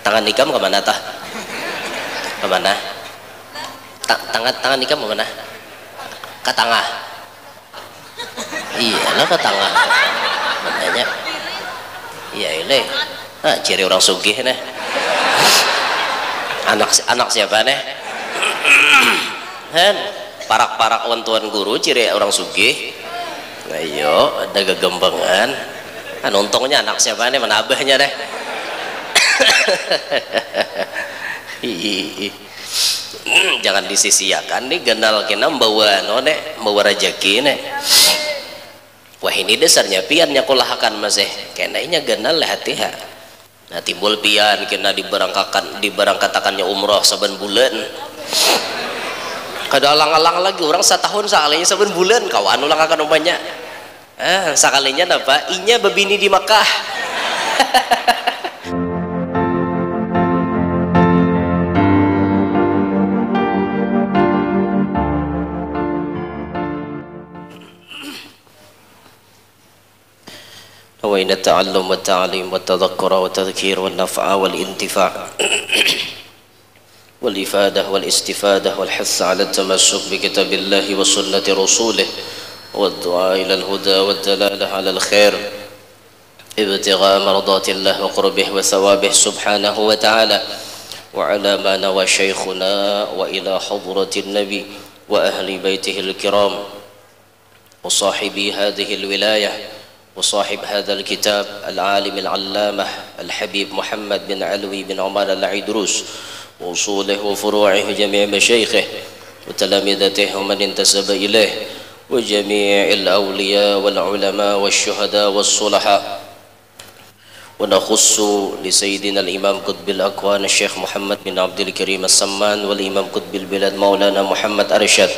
Tangan nikam kemana tah? Kemana? Tangan nikam kemana? Ke tengah. Iya lah ke tengah. Makanya. Iya ini. Ciri orang sugih nih. Anak siapa nih? Hen, parak-parak tuan guru ciri orang sugih. Ayo, ada gegembengan. Kan untungnya anak siapa nih, mana abahnya deh. Jangan disisiakan nih, genal kena bawa none, bawa rejeki nih. Wah ini dasarnya piannya kulahakan masih, kenainya genal hati-hati. Nah timbul pian kena diberangkatakannya umroh saben bulan. Kada alang-alang lagi orang setahun sekalinya saben bulan kawan ulang akan umpanya. Sekalinya apa? Inya bebini di Makkah. وإن التعلم والتعليم والتذكر والتذكير والنفع والانتفاع والإفادة والاستفادة والحث على التمسك بكتاب الله وسنة رسوله والدعاء إلى الهدى والدلالة على الخير ابتغاء مرضات الله وقربه وثوابه سبحانه وتعالى وعلى ما نوى شيخنا وإلى حضرة النبي وأهل بيته الكرام وصاحبي هذه الولاية وصاحب هذا الكتاب العالم العلامة الحبيب محمد بن علوي بن عمر العيدروس وأصوله وفروعه جميع مشايخه وتلامذته ومن انتسب إليه وجميع الأولياء والعلماء والشهداء والصلحاء ونخص لسيدنا الإمام قطب الأكوان الشيخ محمد بن عبد الكريم السمان والإمام قطب البلاد مولانا محمد أرشد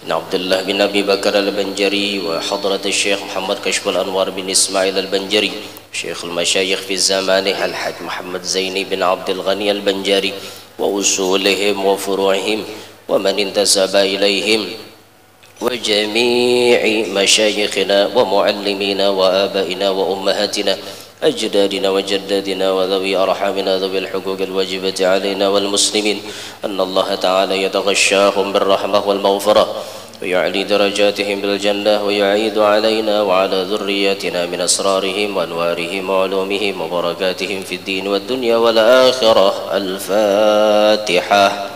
بن عبد الله بن أبي بكر البنجري وحضرة الشيخ محمد كشف الأنوار بن إسماعيل البنجري شيخ المشايخ في زمانه الحاج محمد زيني بن عبد الغني البنجري وأصولهم وفروعهم ومن انتسب إليهم وجميع مشايخنا ومعلمينا وآبائنا وأمهاتنا أجدادنا وجدادنا وذوي أرحامنا ذوي الحقوق الواجبة علينا والمسلمين أن الله تعالى يتغشاهم بالرحمة والمغفرة ويعلي درجاتهم بالجنة ويعيد علينا وعلى ذرياتنا من أسرارهم وأنوارهم وعلومهم وبركاتهم في الدين والدنيا والآخرة. الفاتحة.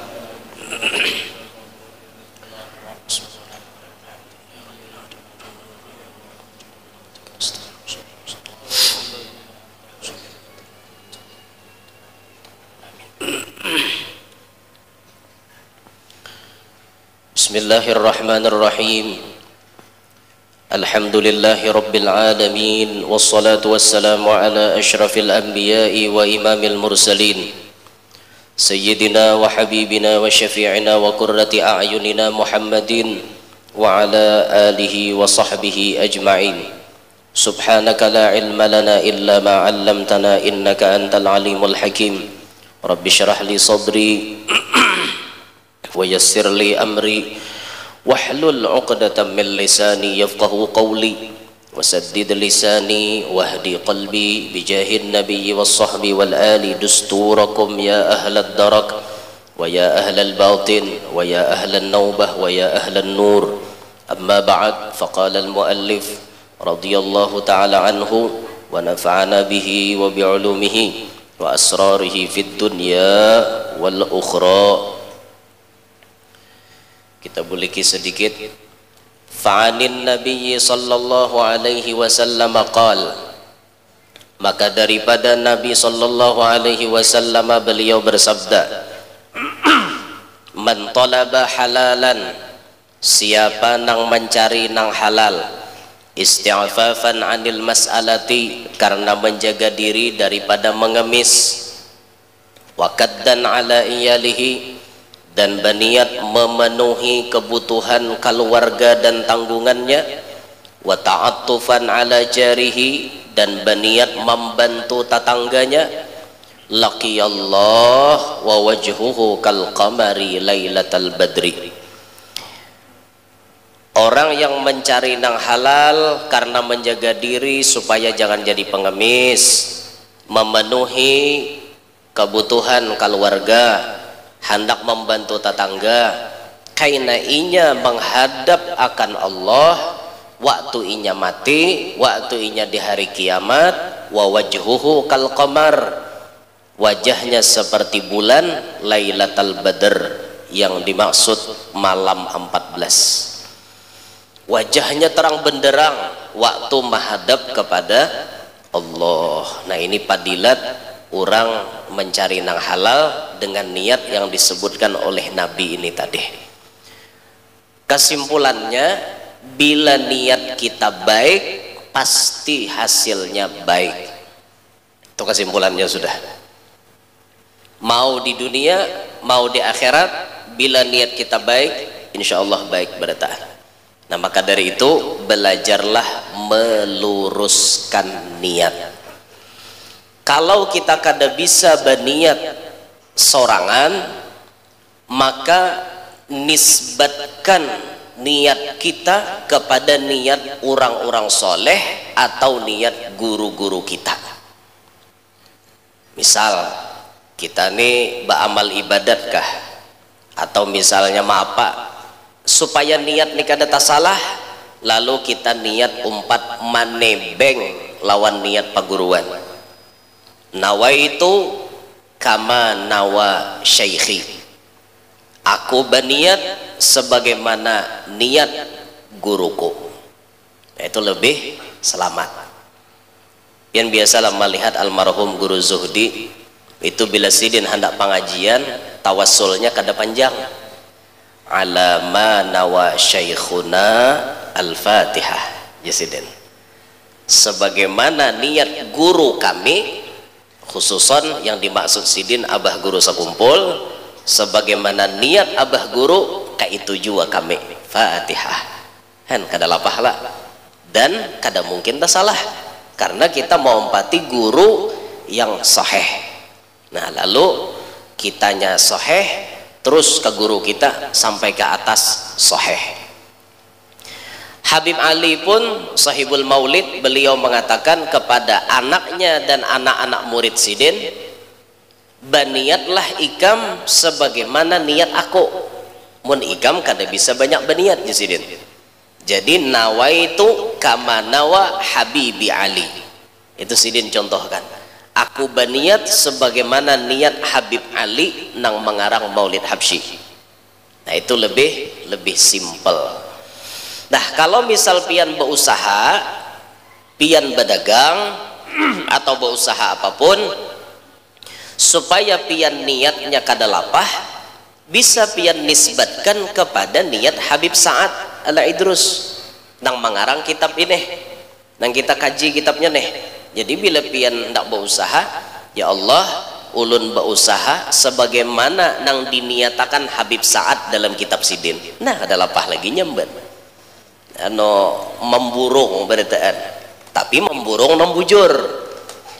Bismillahirrahmanirrahim. Alhamdulillahi rabbil alamin wassalatu wassalamu ala asyrafil anbiya'i wa imamil mursalin sayyidina wa habibina wa syafi'ina wa qurrati a'yunina Muhammadin wa ala alihi wa sahbihi ajma'in. Subhanaka la ilma lana illa ma 'allamtana innaka antal alimul hakim. Rabbi syrah li sadri wa yassir li amri wahlul 'uqdatam min lisani yafqahu qawli wasaddid lisani wahdi qalbi bijahin nabiyyi was sahbi wal ali dusturakum ya ahlad darak wa ya ahlal batin wa ya ahlan nawbah wa ya ahlan nur. Amma ba'd, faqala al muallif radhiyallahu ta'ala anhu wa nafa'ana bihi wa bi'ulumihi wa asrarihi fid dunya wal ukhra. Kita buliki sedikit. Fa'anin nabiyyi sallallahu alaihi wasallam qal, maka daripada Nabi sallallahu alaihi wasallam beliau bersabda, man talaba halalan, siapa nang mencari nang halal, isti'fafan anil mas'alati, karena menjaga diri daripada mengemis, wa kaddan ala iyalihi, dan berniat memenuhi kebutuhan keluarga dan tanggungannya, wa ta'attufan ala jarihi, dan berniat membantu tetangganya, laqiyallah wa wajhuhu kal qamari lailatal badri. Orang yang mencari nang halal karena menjaga diri supaya jangan jadi pengemis, memenuhi kebutuhan keluarga, hendak membantu tetangga, kaina inya menghadap akan Allah, waktu inya mati, waktu inya di hari kiamat, wa wajhuhu kal qamar, wajahnya seperti bulan Lailatul Badr, yang dimaksud malam 14. Wajahnya terang benderang waktu menghadap kepada Allah. Nah, ini padilat orang mencari nang halal dengan niat yang disebutkan oleh Nabi ini tadi. Kesimpulannya, bila niat kita baik, pasti hasilnya baik. Itu kesimpulannya sudah. Mau di dunia, mau di akhirat, bila niat kita baik, insya Allah baik kepada Ta'ala. Nah, maka dari itu belajarlah meluruskan niat. Kalau kita kada bisa berniat sorangan, maka nisbatkan niat kita kepada niat orang-orang soleh atau niat guru-guru kita. Misal kita nih beramal ibadat kah, atau misalnya apa supaya niat nih kada tak salah, lalu kita niat umpat manebeng lawan niat paguruan. Nawaitu kama nawa syaikhi, aku berniat sebagaimana niat guruku. Itu lebih selamat. Yang biasalah melihat almarhum guru Zuhdi itu, bila sidin hendak pengajian tawassulnya kada panjang, ala ma nawa syaikhuna al-fatihah, ya sidin, sebagaimana niat guru kami, khususan yang dimaksud sidin abah guru sekumpul, sebagaimana niat abah guru kaitu jua kami fatihah. Kan kada lapah lah, dan kada mungkin tak salah karena kita mau empati guru yang sahih. Nah, lalu kitanya sahih, terus ke guru kita sampai ke atas sahih. Habib Ali pun sahibul maulid, beliau mengatakan kepada anaknya dan anak-anak murid sidin, baniatlah ikam sebagaimana niat aku. Mun ikam kada bisa banyak baniat di sidin. Jadi nawaitu kama nawa habibi Ali, itu sidin contohkan, aku baniat sebagaimana niat Habib Ali nang mengarang Maulid Habsyi. Nah, itu lebih simpel. Nah, kalau misal pian berusaha, pian berdagang atau berusaha apapun, supaya pian niatnya kada lapah, bisa pian nisbatkan kepada niat Habib Sa'ad Al-Idrus nang mengarang kitab ini, nang kita kaji kitabnya nih. Jadi bila pian ndak berusaha, ya Allah, ulun berusaha sebagaimana nang diniatakan Habib Sa'ad dalam kitab sidin. Nah, ada lapah lagi nyemben. Memburung beritaan, tapi memburung nang bujur.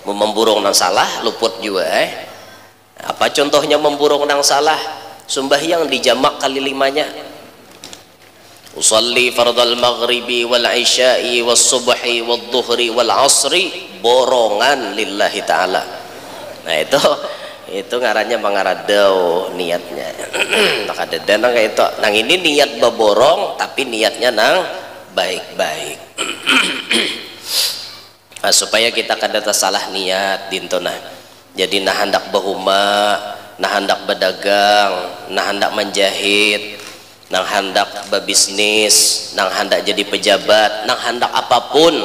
Memburung nang salah luput juga. Apa contohnya memburung nang salah? Sembahyang di jamak kali 5-nya. Usalli fardal maghribi wal isya'i was subhi wad dhuhri wal asri borongan lillahi ta'ala. Nah, itu ngarannya mengaradau niatnya. Maka ada nang itu, nang ini niat beborong tapi niatnya nang baik-baik. Nah, supaya kita kada salah niat dintona. Jadi nah hendak bahuma, nah hendak berdagang, nah hendak menjahit, nah hendak berbisnis, nah hendak jadi pejabat, nah hendak apapun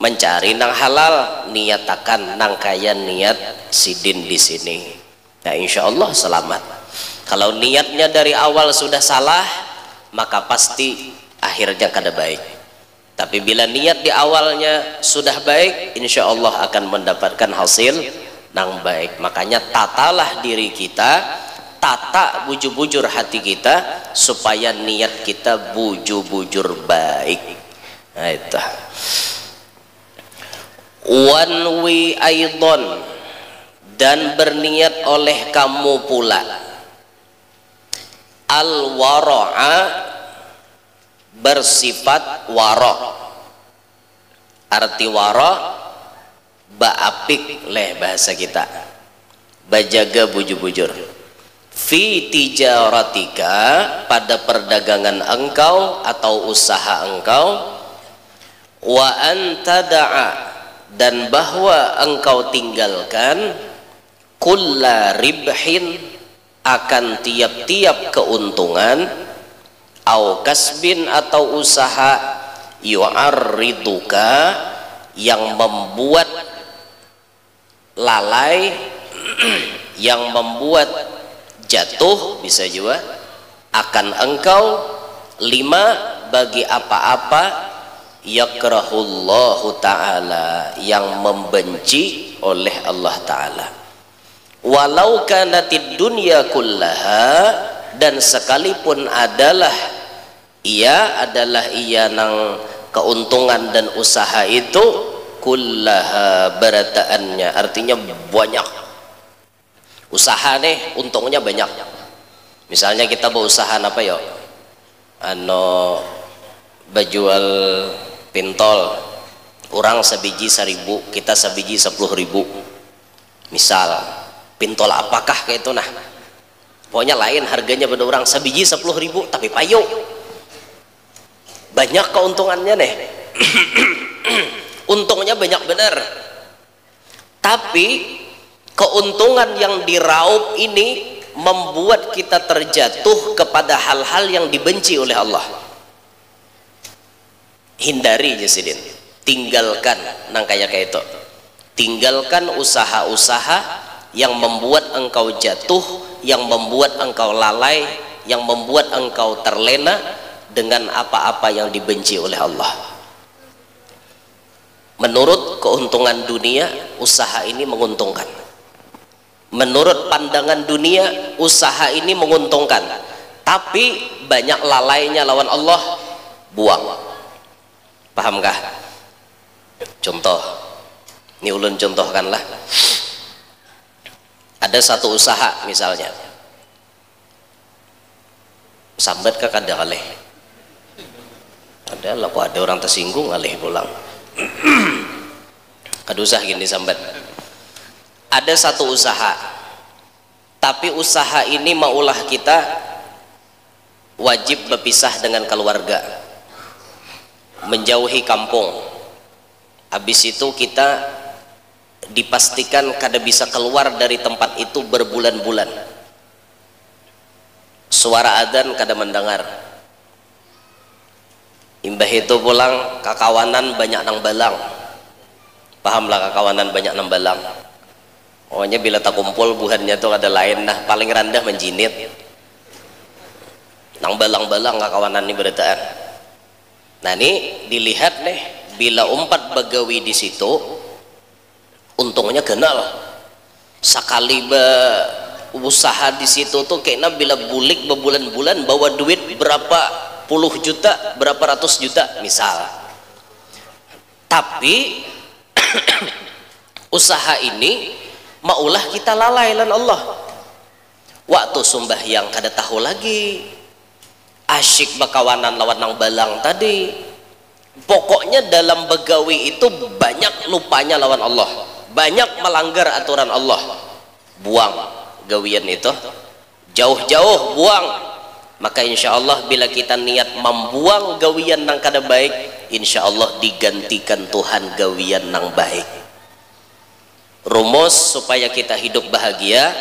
mencari nang halal, niatakan nang kaya niat sidin di sini. Nah, insya Allah selamat. Kalau niatnya dari awal sudah salah, maka pasti akhirnya kada baik. Tapi bila niat di awalnya sudah baik, insya Allah akan mendapatkan hasil nang baik. Makanya tatalah diri kita, tata bujur-bujur hati kita, supaya niat kita bujur-bujur baik. Nah, itu. Wanwi aidon, dan berniat oleh kamu pula, al-wara'a, bersifat wara'. Arti wara' baapik leh bahasa kita. bajaga bujur-bujur. Fi tijaratika, pada perdagangan engkau atau usaha engkau. Wa antada'a, dan bahwa engkau tinggalkan kulla ribhin, akan tiap-tiap keuntungan, au kasbin, atau usaha, yu'arriduka, yang membuat lalai, yang membuat jatuh, bisa juga akan engkau, lima, bagi apa-apa yakrahullahu ta'ala, yang membenci oleh Allah ta'ala. Walau kanatid dunya kullaha, dan sekalipun adalah ia nang keuntungan dan usaha itu, kullaha, berataannya artinya banyak. Usaha nih untungnya banyak. Misalnya kita berusaha apa ya, bajual pintol, orang sebiji 1.000, kita sebiji 10.000, misal pintol apakah kayak itu, nah pokoknya lain harganya pada orang, sebiji 10.000 tapi payu, banyak keuntungannya nih. Untungnya banyak benar, tapi keuntungan yang diraup ini membuat kita terjatuh kepada hal-hal yang dibenci oleh Allah. Hindari jasidin, tinggalkan nang kayak itu, tinggalkan usaha-usaha yang membuat engkau jatuh, yang membuat engkau lalai, yang membuat engkau terlena dengan apa-apa yang dibenci oleh Allah. Menurut keuntungan dunia, usaha ini menguntungkan. Menurut pandangan dunia, usaha ini menguntungkan, tapi banyak lalainya lawan Allah, buang. Pahamkah? Contoh, ini ulun contohkanlah. Ada satu usaha misalnya, sambat kak ada kalih, ada lah kok ada orang tersinggung kalih pulang. Kadusah gini sambat. Ada satu usaha, tapi usaha ini maulah kita wajib berpisah dengan keluarga, menjauhi kampung. Habis itu kita dipastikan kada bisa keluar dari tempat itu berbulan-bulan. Suara adzan kada mendengar. Imbah itu pulang kakawanan banyak nang balang. Pahamlah kakawanan banyak nang balang. Pokoknya bila tak kumpul buhannya tuh ada lain, nah paling rendah menjinit. Nang balang-balang kakawanan ini beritaan. Nah ini dilihat nih, bila umpat begawi di situ, untungnya kenal. Sekali usaha di situ tuh kayaknya bila bulik berbulan-bulan bawa duit berapa puluh juta, berapa ratus juta misal. Tapi usaha ini maulah kita lalai lan Allah. Waktu sembahyang kada tahu lagi, asyik bakawanan lawan nang balang tadi. Pokoknya dalam begawi itu banyak lupanya lawan Allah, banyak melanggar aturan Allah. Buang gawian itu, jauh-jauh buang. Maka insya Allah bila kita niat membuang gawian nang kada baik, insya Allah digantikan Tuhan gawian nang baik. Rumus supaya kita hidup bahagia,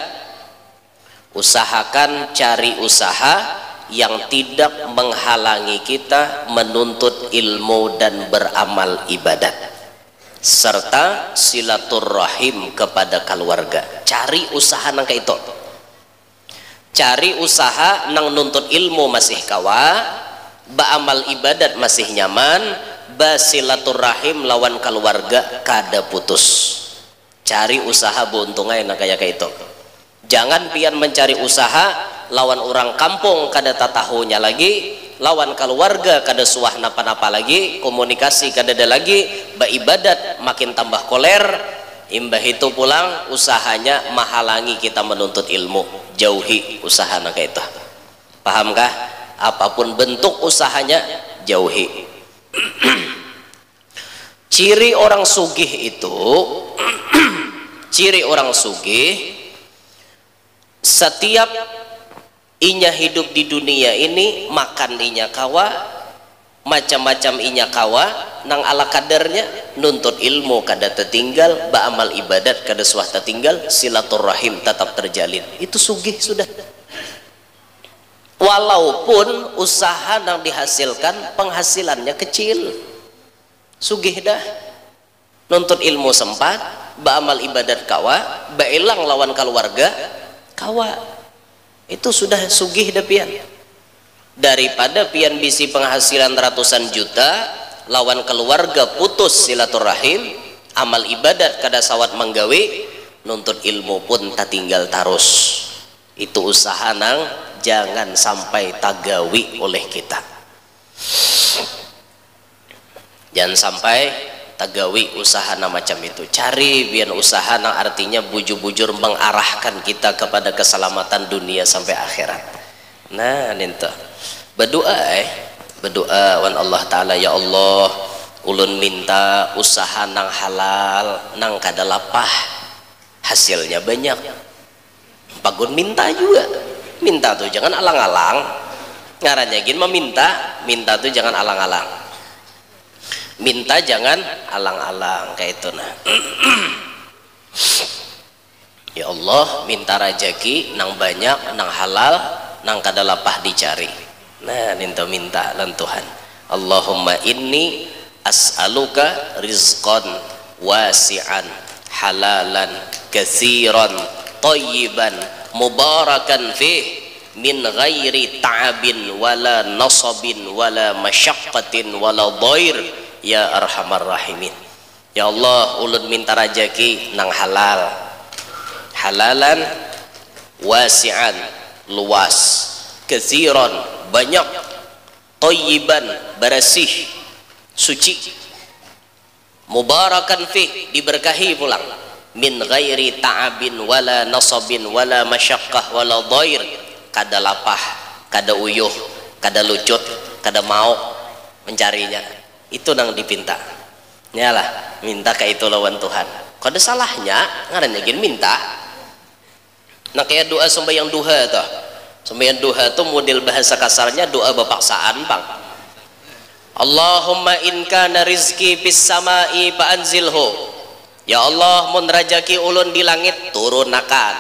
usahakan cari usaha yang tidak menghalangi kita menuntut ilmu dan beramal ibadat, serta silaturrahim kepada keluarga. Cari usaha nang kayak itu, cari usaha nang nuntut ilmu masih kawa, beramal ibadat masih nyaman, basilaturrahim lawan keluarga kada putus. Cari usaha beuntungan nang kayak itu. Jangan pian mencari usaha lawan orang kampung kada tatahunya lagi, lawan keluarga kada suah napa-napa lagi, komunikasi kada ada lagi, beribadat makin tambah koler. Imbah itu pulang usahanya menghalangi kita menuntut ilmu. Jauhi usaha nang kayak itu. Pahamkah? Apapun bentuk usahanya jauhi. Ciri orang sugih itu ciri orang sugih Setiap inya hidup di dunia ini makan inya kawa, macam-macam inya kawa, nang ala kadarnya nuntut ilmu kada tertinggal, ba'amal ibadat kada suah tertinggal, silaturahim tetap terjalin. Itu sugih sudah. Walaupun usaha yang dihasilkan penghasilannya kecil, sugih dah. Nuntut ilmu sempat, ba'amal ibadat kawa, ba'ilang lawan keluarga kawa, itu sudah sugih dah pian. Daripada pian bisi penghasilan ratusan juta lawan keluarga putus silaturahim, amal ibadat kada sawat menggawe, nuntut ilmu pun tak tinggal tarus. Itu usaha nang jangan sampai tagawi oleh kita. Jangan sampai tagawi usaha na macam itu. Cari biar usaha nang artinya bujur-bujur mengarahkan kita kepada keselamatan dunia sampai akhirat. Nah, ninta berdoa berdoa wan Allah taala, ya Allah ulun minta usaha nang halal nang kada lapah hasilnya banyak. Pagun minta juga, minta tuh jangan alang-alang, ngarannya gini meminta, minta tuh jangan alang-alang, minta jangan alang-alang kayak itu. Nah ya Allah minta rajaki nang banyak, nang halal, nang kada lapah dicari. Nah minta lan Tuhan, Allahumma inni as'aluka rizqan wasi'an halalan katsiran thayyiban mubarakan fih min ghairi ta'abin wala nasabin wala masyaqqatin wala dhair ya arhamar rahimin. Ya Allah ulun minta rajaki nang halal, halalan wasi'an luas, katsiran banyak, thayyiban bersih suci, mubarakan fih diberkahi pulang, min ghairi ta'abin wala nasabin wala masyaqqah wala dhair, kada lapah, kada uyuh, kada lucut, kada mau mencarinya. Itu nang dipinta. Nyalah minta ke itu lawan Tuhan. Kada salahnya ngarannya gini minta. Nah kayak doa sembahyang duha tuh. Sembahyang duha tuh model bahasa kasarnya doa bapaksaan bang. Allahumma in kana rizki fis samai fa anzilhu. Ya Allah mun rajaki ulun di langit turunakan.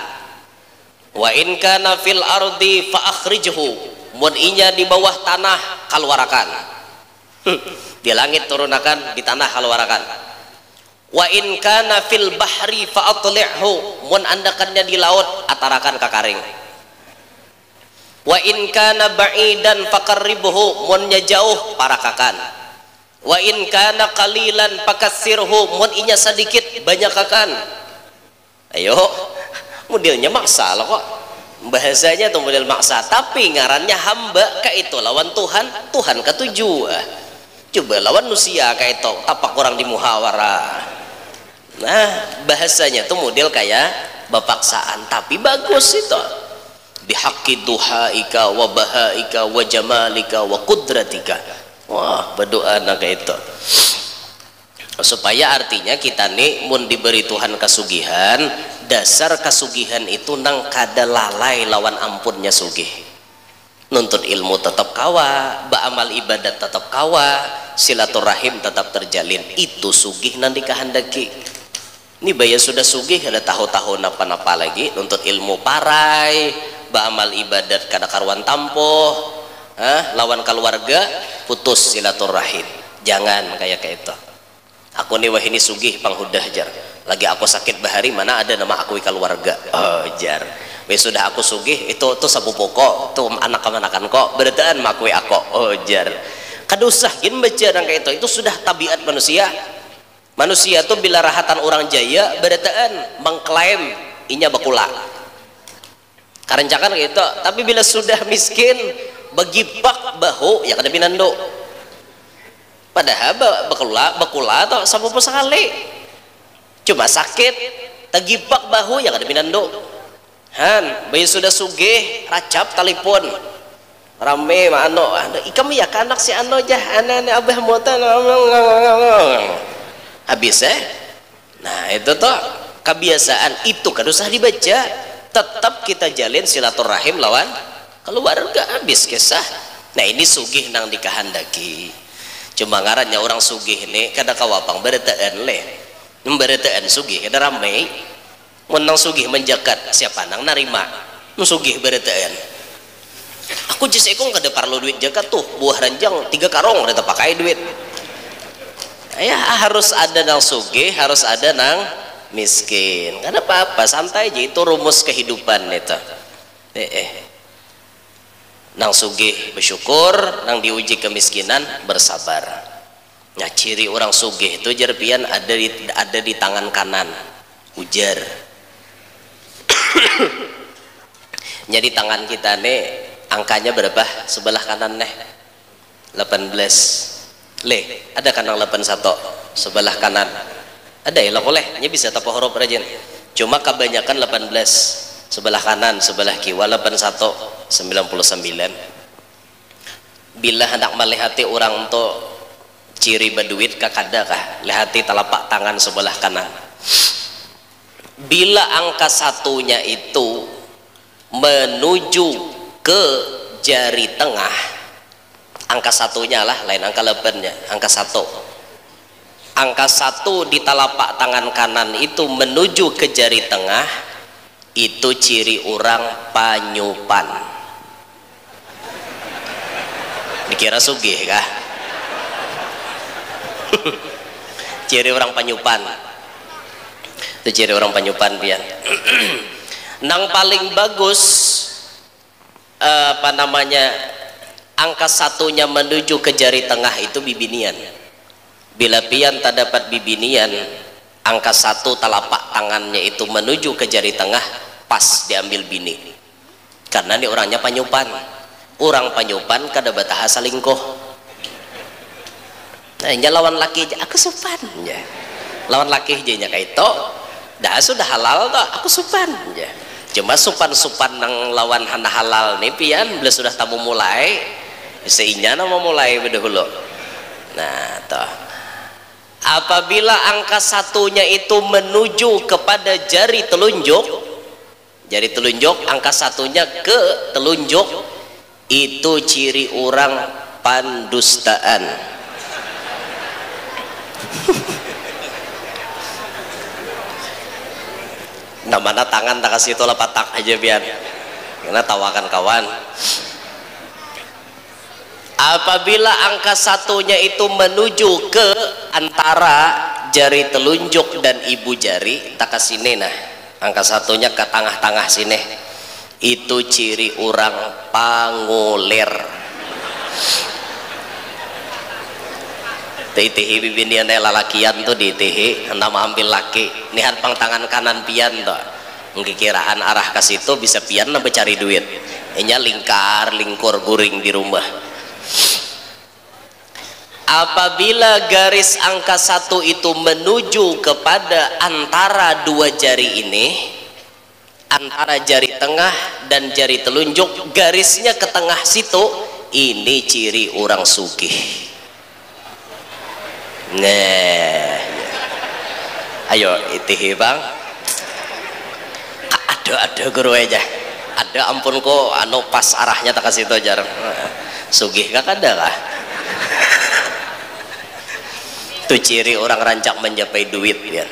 Wa in kana fil ardi fa akhrijhu. Mun inya di bawah tanah kaluarakan. Di langit turunakan, di tanah kaluarakan. Wa in kana fil bahri fa atli'hu. Mun andakannya di laut atarakan kakaring. Wa in kana ba'idan faqarribhu. Munnya jauh parakakan. Wa in kana qalilan fakassirhu. Mun inya sedikit banyakakan. Ayo modelnya maksa loh kok, bahasanya tuh model maksa, tapi ngarannya hamba kayak itu lawan Tuhan, Tuhan ketujuh. Coba lawan manusia kayak itu tapak orang di muhawarah. Nah bahasanya tuh model kayak bapaksaan, tapi bagus itu. Bihaqqi duhaika wa bahaika wa jamalika wa kudratika. Wah berdoa kayak itu supaya artinya kita nih mun diberi Tuhan kasugihan, dasar kasugihan itu nang kada lalai lawan ampunnya sugih. Nuntut ilmu tetap kawa, ba'amal ibadat tetap kawa, silaturahim tetap terjalin. Itu sugih nanti kehendaki. Ini bayar sudah sugih ada tahu-tahu napa-napa lagi, nuntut ilmu parai, ba'amal ibadat kada karuan tampoh, lawan keluarga putus silaturahim. Jangan kayak itu. Aku nih wah ini sugih panghudah jar. Lagi aku sakit bahari mana ada nama aku keluarga. Oh jar. Wes sudah aku sugih itu tuh sabu pokok tuh anak-anakan kok berdaan makui aku. Oh jar. Kadusah gin baca nang kayak itu sudah tabiat manusia. Manusia tuh bila rahatan orang jaya berdaan mengklaim inya bakula. Karencakan gitu. Tapi bila sudah miskin begipak bahu ya kada pinando. Padahal bakula atau sapu sekali cuma sakit tagipak bahu ya kada pinando han bayi sudah sugih racap telepon rame mano ikam ya kanak si ano jah anak abah motan habis nah itu tuh kebiasaan itu kan usah dibaca tetap kita jalin silaturahim lawan keluarga habis kisah. Nah ini sugih nang dikahandaki. Cuma ngarannya orang sugih nih kada kawapang beretaan leh. Beretaan sugih kada ramai. Menang sugih menjakat siapa nang narima. Sugih beretaan. Aku jis ekong kada perlu duit jakat tuh buah ranjang 3 karong reta pakai duit. Ya harus ada nang sugih, harus ada nang miskin. Kada apa-apa, santai aja, itu rumus kehidupan itu. Nang sugih bersyukur, nang diuji kemiskinan bersabar. Nah ciri orang sugih itu jerpian ada di tangan kanan, ujar. Jadi tangan kita nih angkanya berapa? Sebelah kanan nih 18. Leh, ada kan nang 81 sebelah kanan. Ada ya lah boleh, nya bisa tapa huruf rajin. Cuma kebanyakan 18 sebelah kanan, sebelah kiwa 81 99. Bila hendak melihati orang tu ciri berduit kakada kah? Lihati telapak tangan sebelah kanan. Bila angka satunya itu menuju ke jari tengah, angka satunya lah lain angka 8-nya, angka 1. Angka 1 di telapak tangan kanan itu menuju ke jari tengah, itu ciri orang panyupan. Dikira sugih kah? Ciri orang panyupan. Itu ciri orang panyupan pian. Nang paling bagus apa namanya, angka satunya menuju ke jari tengah itu bibinian. Bila pian tak dapat bibinian, angka 1 telapak tangannya itu menuju ke jari tengah, pas diambil bini. Karena ini orangnya panyupan. Orang panyupan kada bataha salingkuh. Nah nya lawan laki aja aku supan ya. Lawan laki aja nya kayak itu dah sudah halal toh aku supan ya. Cuma supan-supan nang lawan hana halal nih pian bila sudah tamu mulai seinya nama mulai berdahulu. Nah toh apabila angka satunya itu menuju kepada jari telunjuk, jari telunjuk angka satunya ke telunjuk, itu ciri orang pandustaan. Namanya tangan tak kasih itulah patak aja biar karena tawakan kawan. Apabila angka satunya itu menuju ke antara jari telunjuk dan ibu jari tak kasih nah angka satunya ke tengah-tengah sini, itu ciri orang pangulir. Tihi bibinian lalakian tuh di tihi nama ambil laki nihat pang tangan kanan pian tuh ngkiraan arah ke situ bisa pian nambah cari duit enya lingkur guring di rumah. Apabila garis angka 1 itu menuju kepada antara dua jari ini, antara jari tengah dan jari telunjuk, garisnya ke tengah situ, ini ciri orang sugih. Nah, ayo itihi bang, ada guru aja, ada ampun kok anu pas arahnya tak kasih itu jarang, sugih kak ada kah? Itu ciri orang rancak mencapai duit ya,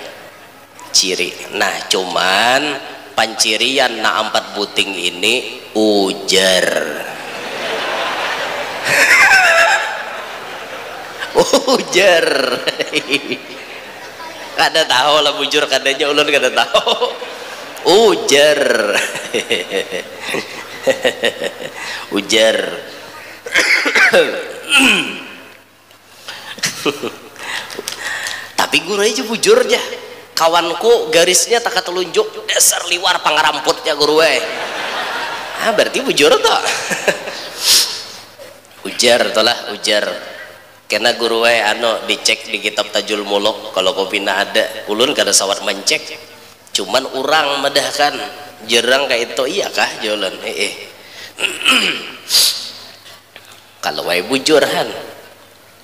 ciri. Nah cuman pancirian na 4 buting ini ujar. Ujar. Kada tahu lah bujur kadanya ulun kada tahu. Ujar. Ujar. Tapi guru aja bujur aja. Kawanku garisnya tak telunjuk dasar liwar pangaramputnya guru ah berarti bujur toh. Ujar toh lah ujar. Karena guru anu dicek di kitab Tajul Muluk kalau kopina ada ulun kada sawat mencek cuman orang medahkan jerang kayak itu iya kah jalan kalau wae bujurhan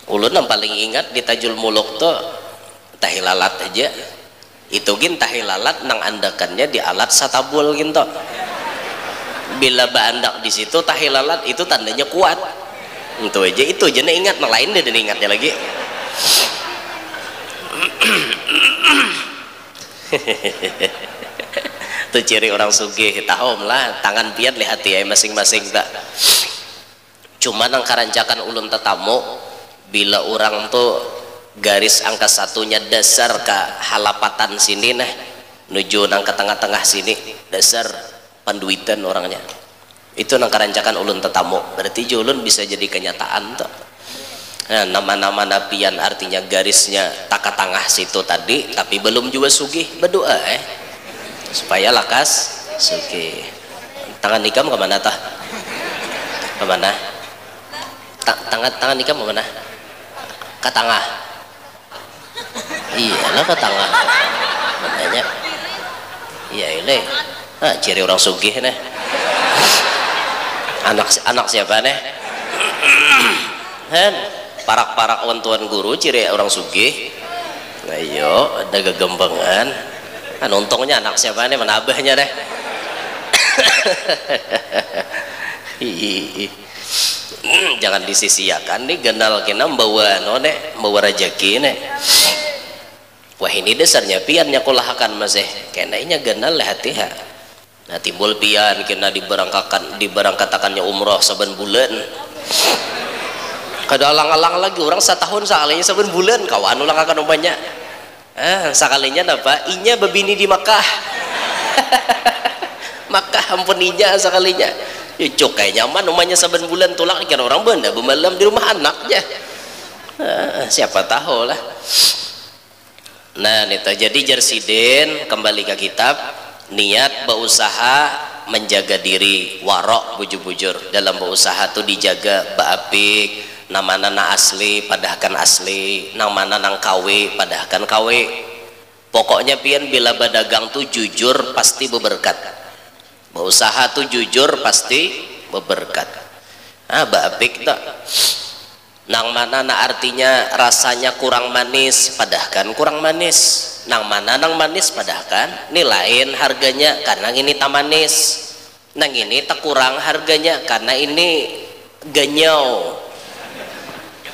ulun yang paling ingat di Tajul Muluk tuh tahilalat aja itu gin tahilalat nang andakannya di alat satabul ginto. Bila baandak di situ tahilalat itu tandanya kuat. Itu aja nih ingat, nah lain deh ingatnya lagi. Itu ciri orang sugih, tahom lah tangan piat lihat ya masing-masing tak. Cuma nang karancakan ulun tetamu bila orang tuh garis angka satunya dasar ke halapatan sini nah nuju nang ke tengah-tengah sini dasar panduitan orangnya itu nang karancakan ulun tetamu, berarti ulun bisa jadi kenyataan tuh. Nah, nama-nama napian artinya garisnya tak ke tengah situ tadi tapi belum juga sugih berdoa supaya lakas sugih. Tangan nikam kemana tah? Kemana? Tangan nikam kemana? Ke tengah. Iyalah ke tengah. Makanya iya ini ciri orang sugih nih. Anak siapa nih? Parak-parak tuan guru ciri orang sugih. Ayo ada gegembangan. Untungnya anak siapa nih menabahnya deh. Jangan disisiakan nih genal kena bawa bawa rejeki nih. Wah ini dasarnya piannya kulahakan masih kenainya genal hati-ha. Nah timbul pian kena diberangkatakannya umroh saban bulan. Kada alang-alang lagi orang setahun sekalinya saban bulan kawan ulang akan umpanya. Sekalinya apa? Inya babini di Makkah. Makkah ampun inya sekalinya. Cuk kayak nyaman umanya saban bulan tulak kira orang benda bemalam di rumah anaknya. Siapa tahu lah. Nah itu jadi jersidin kembali ke kitab niat berusaha menjaga diri warok bujur-bujur dalam berusaha tuh dijaga baapik namana na asli padahkan asli namana nang kawe padahkan kawe pokoknya pian bila badagang tuh jujur pasti beberkat berusaha tuh jujur pasti beberkat baapik tak nang mana na artinya rasanya kurang manis padahkan kurang manis nang mana nang manis padahkan nilain harganya karena ini tak manis nang ini tak kurang harganya karena ini ganyau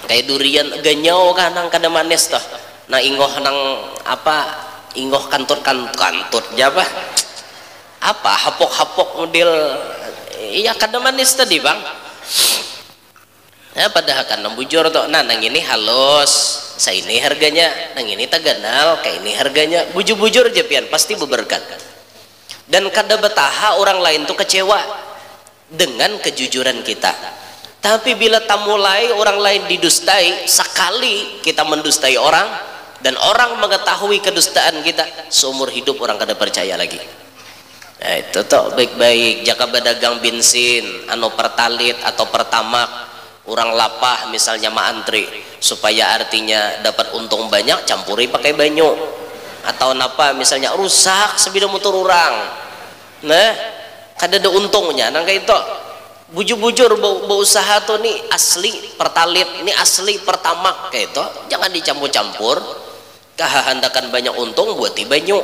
kayak durian ganyau kan nang kada manis toh nah ingoh nang apa ingoh kantut japa apa hapok model iya kada manis tadi bang. Padahal kan bujur tuh nang ini halus saya ini harganya nang ini tak ganal kayak ini harganya bujur-bujur aja pian pasti beberkat dan kada betaha orang lain tuh kecewa dengan kejujuran kita tapi bila tak mulai orang lain didustai sekali kita mendustai orang dan orang mengetahui kedustaan kita seumur hidup orang kada percaya lagi. Nah itu tuh baik-baik jaga pedagang bensin pertalit atau pertamak orang lapah misalnya antri supaya artinya dapat untung banyak campuri pakai banyu atau napa misalnya rusak sebidang motor orang nah kada ada untungnya nang kayak itu bujur-bujur berusaha tuh nih asli pertalit ini asli pertamak kayak itu jangan dicampur-campur kehandakan banyak untung buati banyu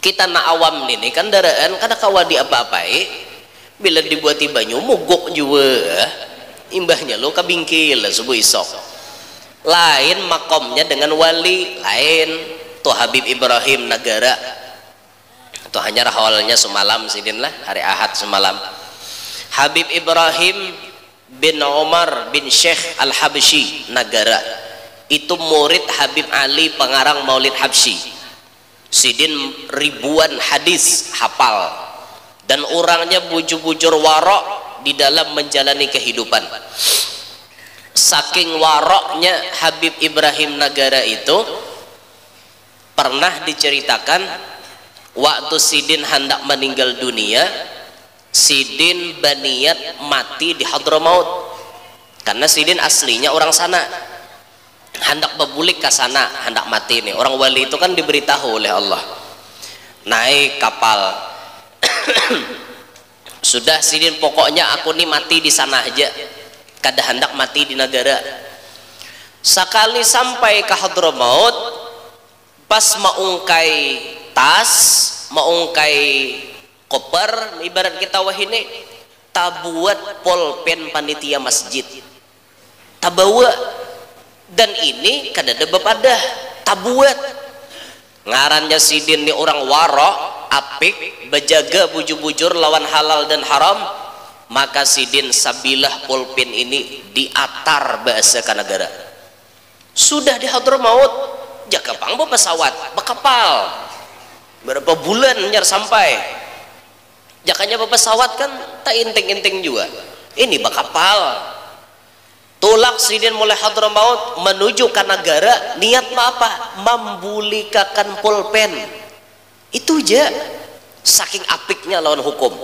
kita na awam nih kan daraan kada kawadi apa-apai bila dibuati banyu mogok juga imbahnya lo kabingkil subuh isok lain makomnya dengan wali lain tuh Habib Ibrahim Nagara tuh hanya rahawalnya semalam sidin lah hari Ahad semalam Habib Ibrahim bin Omar bin Syekh Al-Habsyi Nagara itu murid Habib Ali pengarang Maulid Habsyi sidin ribuan hadis hafal dan orangnya bujur-bujur warok di dalam menjalani kehidupan saking waroknya Habib Ibrahim Nagara itu pernah diceritakan waktu sidin hendak meninggal dunia sidin baniat mati di Hadramaut karena sidin aslinya orang sana hendak bebulik ke sana hendak mati nih orang wali itu kan diberitahu oleh Allah naik kapal sudah sidin pokoknya aku nih mati di sana aja kada hendak mati di negara sekali sampai ke Hadramaut pas maungkai tas, maungkai koper, ibarat kita wahine tabuat polpen panitia masjid tabawa, dan ini kadada bepadah tabuat ngarannya sidin ni orang waro apik bejaga bujur-bujur lawan halal dan haram, maka sidin sabilah pulpen ini diatar bahasa kanagara sudah di Hadramaut jaka pangbo pesawat bekapal berapa bulan nyar sampai jakanya pesawat kan tak inting-inting juga ini bekapal tulak sidin mulai Hadramaut menuju kanagara niat apa membulikakan pulpen itu aja saking apiknya lawan hukum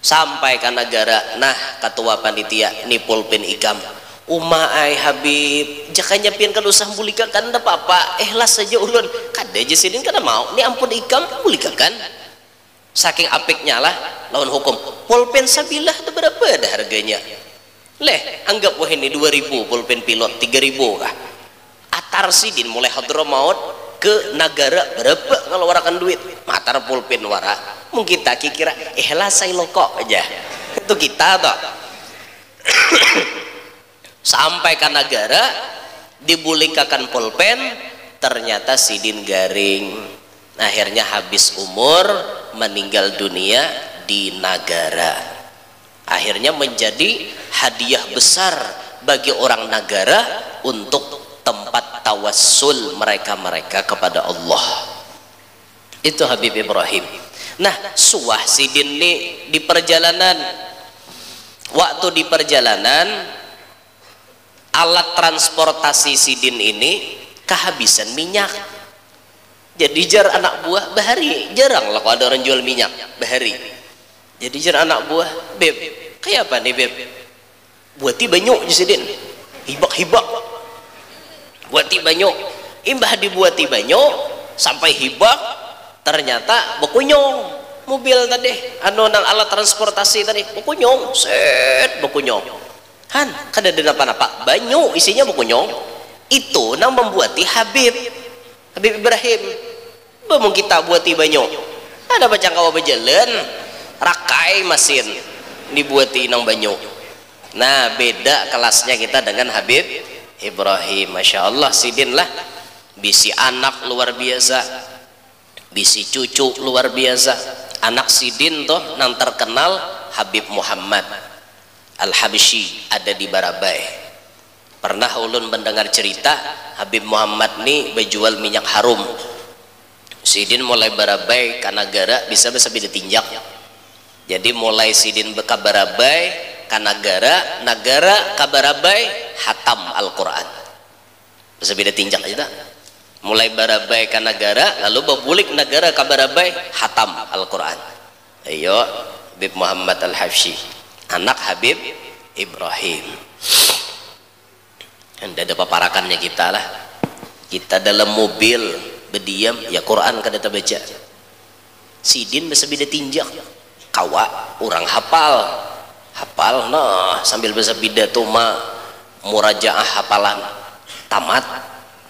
sampai kanagara. Nah ketua panitia ini pulpen ikam umai Habib jakanya pian kan usah bulikakan dah apa ikhlas saja ulun kada aja sidin kada mau ni ampun ikam bulikakan saking apiknya lah lawan hukum pulpen sabilah ada berapa ada harganya leh anggap wah ini 2000 pulpen pilot 3000 kah atar sidin mulai Hadramaut ke negara berapa ngeluarkan duit matar pulpen wara mungkin kita kira ikhlas saya lokok aja itu kita toh sampai ke negara dibulikakan pulpen ternyata sidin garing akhirnya habis umur meninggal dunia di negara akhirnya menjadi hadiah besar bagi orang negara untuk tempat tawassul mereka-mereka kepada Allah itu Habib Ibrahim. Nah suah sidin ini di perjalanan waktu di perjalanan alat transportasi sidin ini kehabisan minyak jadi jar anak buah bahari jarang lah kalau ada orang jual minyak bahari jadi jar anak buah beb kayak apa nih beb buati banyak sidin hibak-hibak buati banyak imbah dibuati banyak sampai hibak ternyata bekunyong mobil tadi anu nang alat transportasi tadi bekunyong set bekunyong han kada ada apa-apa banyak isinya bekunyong itu nang membuati Habib Ibrahim bamung kita buati banyak ada bacang kawa berjalan rakai mesin dibuati nang banyak. Nah beda kelasnya kita dengan Habib Ibrahim. Masya Allah sidin lah bisi anak luar biasa bisi cucu luar biasa anak sidin toh nang terkenal Habib Muhammad Al-Habsyi ada di Barabai. Pernah ulun mendengar cerita Habib Muhammad ni berjual minyak harum sidin mulai Barabai ke negara bisa ditinjak jadi mulai sidin beka Barabai ke negara ke Barabai hatam Al-Quran bisa tinjak aja tak? Mulai Barabai ke negara lalu berbulik negara ke Barabai hatam Al-Quran. Ayo Habib Muhammad Al-Habsyi anak Habib Ibrahim. Anda ada paparakannya kita lah kita dalam mobil berdiam ya Quran kada kita baca sidin bisa tinjak kawa orang hafal nah sambil bisa pidato murajaah hafalan tamat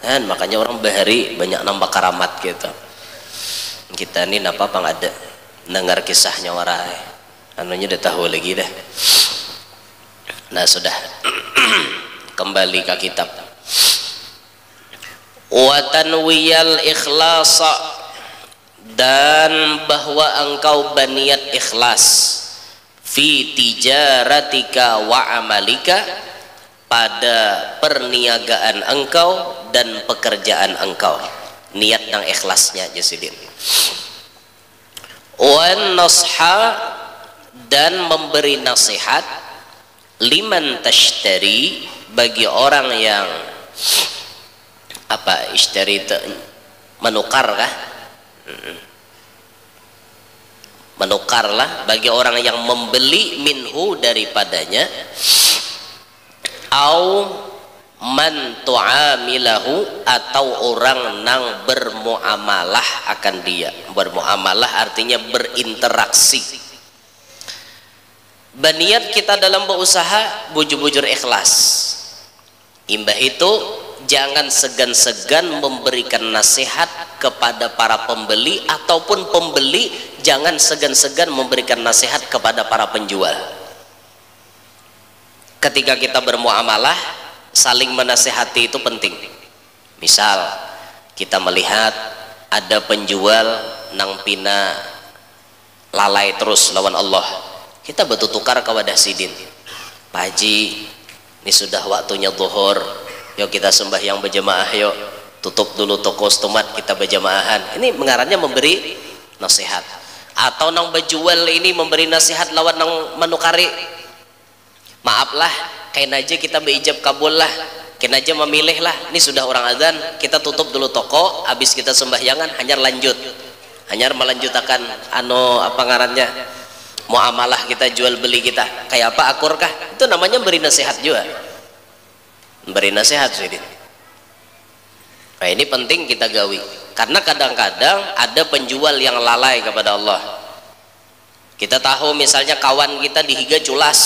kan makanya orang bahari banyak nambah karamat gitu kita ini napa pang ada dengar kisahnya warai anunya udah tahu lagi dah. Nah sudah kembali ke kitab wa tanwiyal ikhlasa dan bahwa engkau berniat ikhlas fi tijaratika wa amalika pada perniagaan engkau dan pekerjaan engkau niat dan ikhlasnya jasidin wan nasha dan memberi nasihat liman tashtari bagi orang yang apa ishtari menukar kah menukarlah bagi orang yang membeli minhu daripadanya au man tu'amilahu atau orang nang bermuamalah akan dia bermuamalah artinya berinteraksi baniat kita dalam berusaha bujur-bujur ikhlas imbah itu jangan segan-segan memberikan nasihat kepada para pembeli, ataupun pembeli jangan segan-segan memberikan nasihat kepada para penjual. Ketika kita bermuamalah, saling menasihati itu penting. Misal kita melihat ada penjual nang pina lalai terus lawan Allah, kita bertukar kepada sidin, Pak Haji, ini sudah waktunya zuhur, yuk kita sembahyang berjamaah, yuk tutup dulu toko stomat, kita berjamaahan. Ini mengarahnya memberi nasihat. Atau nang berjual ini memberi nasihat lawan nang menukari, maaflah, kain aja kita berijab kabul lah, kain aja memilih lah, ini sudah orang azan, kita tutup dulu toko, habis kita sembahyangan hanya lanjut, hanya melanjutkan apa ngarannya, muamalah kita, jual beli kita kayak apa, akur kah? Itu namanya beri nasihat juga, beri nasihat sih. Nah, ini penting kita gawi, karena kadang-kadang ada penjual yang lalai kepada Allah. Kita tahu misalnya kawan kita dihiga culas,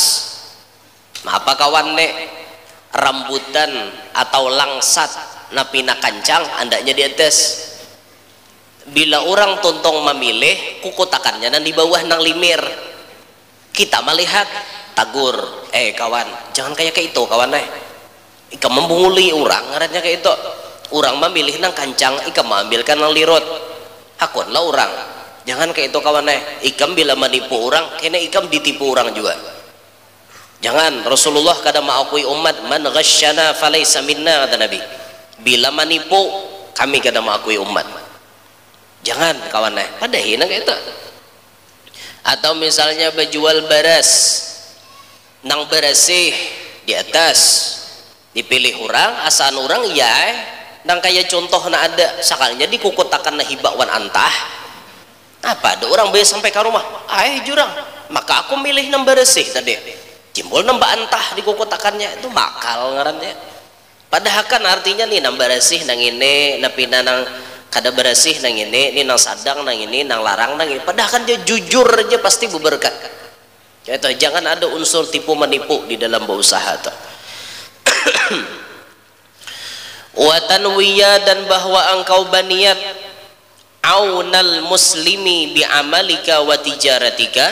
apa kawan nek rambutan atau langsat napina kancang andaknya di atas. Bila orang tontong memilih kukutakannya dan di bawah nang limir, kita melihat tagur, kawan jangan kayak itu kawan, ika membunguli orang ngarannya kayak itu, orang memilih nang kancang, ika mengambilkan nang lirut, hakun lah orang jangan kayak itu kawan, ikam bila menipu orang kena ikam ditipu orang juga. Jangan, Rasulullah kadang mengakui umat, man ghasyana falaysa minna, kata Nabi. Bila menipu, kami kadang mengakui umat. Jangan kawan, pada hina kayak itu. Atau misalnya berjual beras, nang berasih di atas, dipilih orang, asal orang ya, nang kayak contoh na ada, sakalnya dikukutakan na hibawan antah. Apa ada orang bayar sampai ke rumah, jurang, maka aku milih nang berasih tadi. Jimbol nambah antah di kokotakannya, itu makal ngarannya. Padahal kan artinya nih nambah bersih nang ini, napina nang kada bersih nang ini nang sadang nang ini, nang larang nang ini. Padahal kan dia jujur aja pasti berberkat. Itu jangan ada unsur tipu menipu di dalam berusaha tuh. Wa tanwiya, dan bahwa engkau baniat aunal muslimi bi amalika wa tijaratika,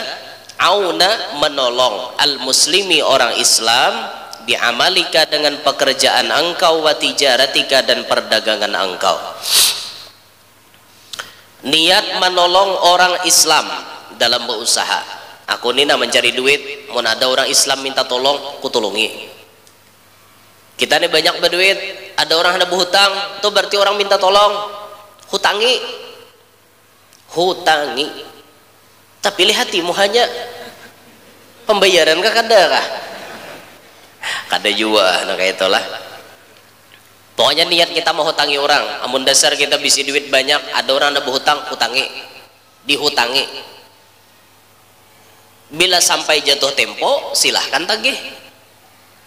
auna menolong al muslimi orang Islam, biamalika dengan pekerjaan engkau, wa tijaratika dan perdagangan engkau. Niat menolong orang Islam dalam berusaha. Aku nina mencari duit, mau ada orang Islam minta tolong, ku tolongi. Kita ini banyak berduit, ada orang hendak berhutang, itu berarti orang minta tolong, hutangi, tapi lihat hanya pembayaran kah kada kah? Kada juga, nah kayak itulah. Pokoknya niat kita mau hutangi orang, amun dasar kita bisi duit banyak, ada orang ada berhutang, hutangi, dihutangi. Bila sampai jatuh tempo, silahkan tagih.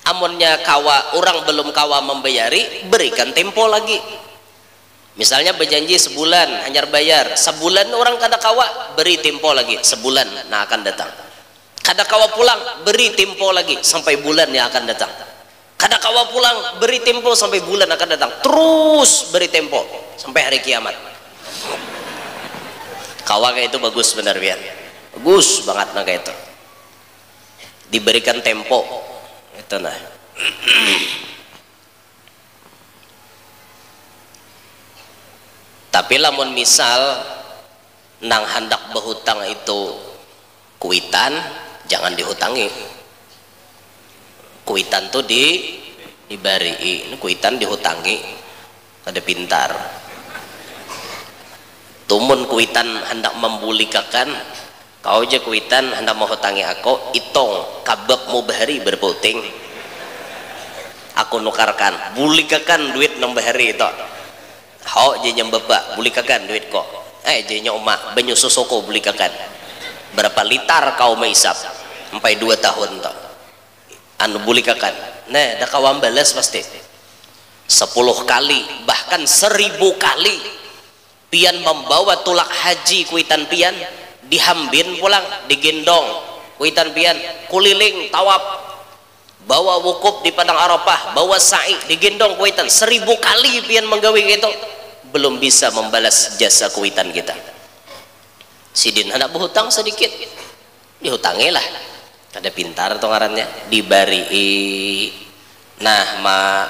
Amunnya kawa orang belum kawa membayari, berikan tempo lagi. Misalnya berjanji sebulan hanya bayar, sebulan orang kada kawa, beri tempo lagi sebulan, nah akan datang. Kada kawa pulang, beri tempo lagi sampai bulan yang akan datang. Kada kawa pulang, beri tempo sampai bulan akan datang. Terus beri tempo sampai hari kiamat. Kawa kayak itu bagus benar biar, bagus banget nah kayak itu. Diberikan tempo, itu nah. Tapi lamun misal nang hendak berhutang itu kuitan, jangan dihutangi. Kuitan tuh dibari, ini kuitan dihutangi, ada pintar. Tumun kuitan hendak membulikakan, kau aja kuitan hendak menghutangi aku, itong kabak mau bahari berputing. Aku nukarkan, bulikakan duit nambah hari itu. Hau jenya bapak bulikakan duit kok, jenya emak banyu susoko bulikakan. Berapa liter kau maisap sampai 2 tahun toh anu bulikakan, nah dah kawam balas pasti 10 kali bahkan 1000 kali pian membawa tulak haji kuitan pian, dihambin pulang, digendong kuitan pian, kuliling tawaf bawa wukuf di padang Arafah, bawa sa'i, digendong kuitan 1000 kali pian menggawe gitu, belum bisa membalas jasa kuitan kita. Sidin hendak berhutang sedikit, dihutangi lah, ada pintar tuh ngarannya, dibari. Nah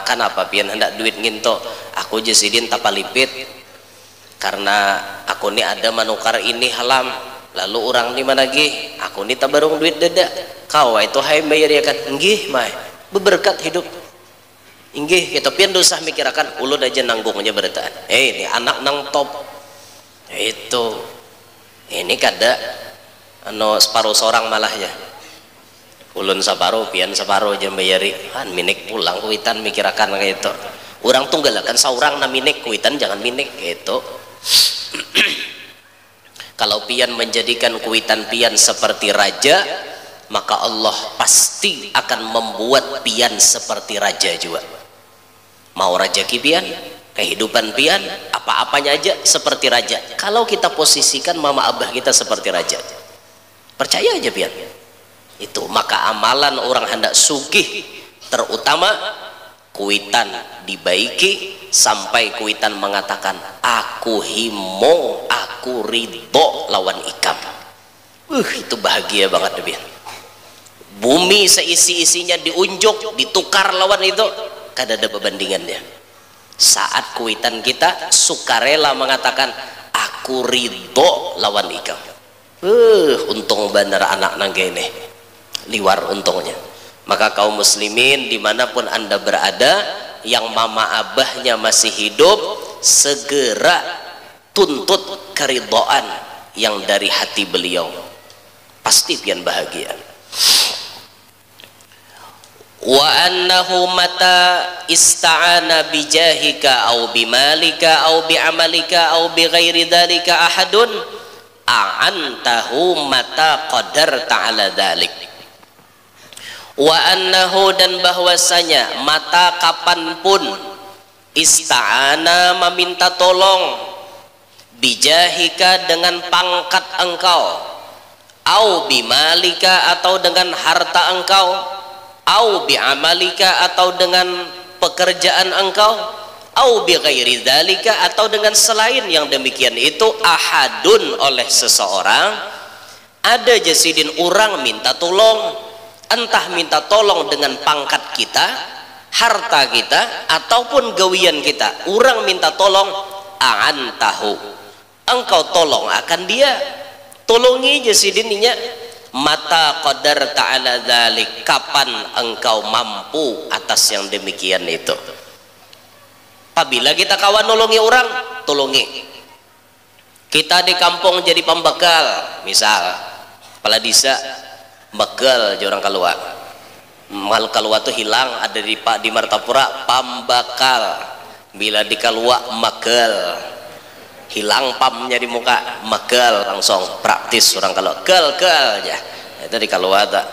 kan apa pian hendak duit nginto, aku je sidin tapalipit karena aku ni ada manukar ini halam, lalu orang di mana gi, aku ni tabarung duit dada, kau itu hai bayar ya kan, nggih mai beberkat hidup, nggih kita pian dosah mikirakan ulun aja nanggungnya bertaan, ini anak nang top itu, ini kada ano separuh seorang malah ya, ulun separuh pian separuh aja bayari, kan minik pulang kuitan mikirakan kayak itu, orang tunggalakan seorang na minik kuitan jangan minik gitu. Kalau pian menjadikan kuitan pian seperti raja, maka Allah pasti akan membuat pian seperti raja juga. Mau raja pian, kehidupan pian, apa-apanya aja seperti raja. Kalau kita posisikan mama abah kita seperti raja, percaya aja pian. Itu maka amalan orang hendak sugih, terutama kuitan dibaiki sampai kuitan mengatakan aku himo, aku ridho lawan ikam. Itu bahagia banget deh. Bumi seisi-isinya diunjuk, ditukar lawan itu, kada ada perbandingannya. Saat kuitan kita sukarela mengatakan aku ridho lawan ikam. Untung bener anak nangge ini, liwar untungnya. Maka kaum muslimin dimanapun anda berada, yang mama abahnya masih hidup, segera tuntut keridhaan yang dari hati beliau, pasti pian bahagia. Wa annahu mata ista'ana bijahika au bimalika au bi'amalika au bighairi dhalika ahadun a'antahu mata qadar ta'ala dhalik. Wa annahu dan bahwasanya mata kapanpun ista'ana meminta tolong bijahika dengan pangkat engkau, au bimalika atau dengan harta engkau, au bi'amalika atau dengan pekerjaan engkau, au bighairi dzalika atau dengan selain yang demikian itu, ahadun oleh seseorang, ada jasidin orang minta tolong, entah minta tolong dengan pangkat kita, harta kita, ataupun gawian kita, orang minta tolong, aan tahu engkau tolong akan dia, tolongi jasidininya, mata qadar ta'ala dzalik, kapan engkau mampu atas yang demikian itu. Apabila kita kawan nolongi orang, tolongi. Kita di kampung jadi pembekal, misal kepala desa bekal aja orang keluar, mal keluar tuh hilang, ada di Martapura pambakal, bila di keluar makel, hilang pamnya di muka, makel langsung praktis orang kalau kel aja itu di keluar tak,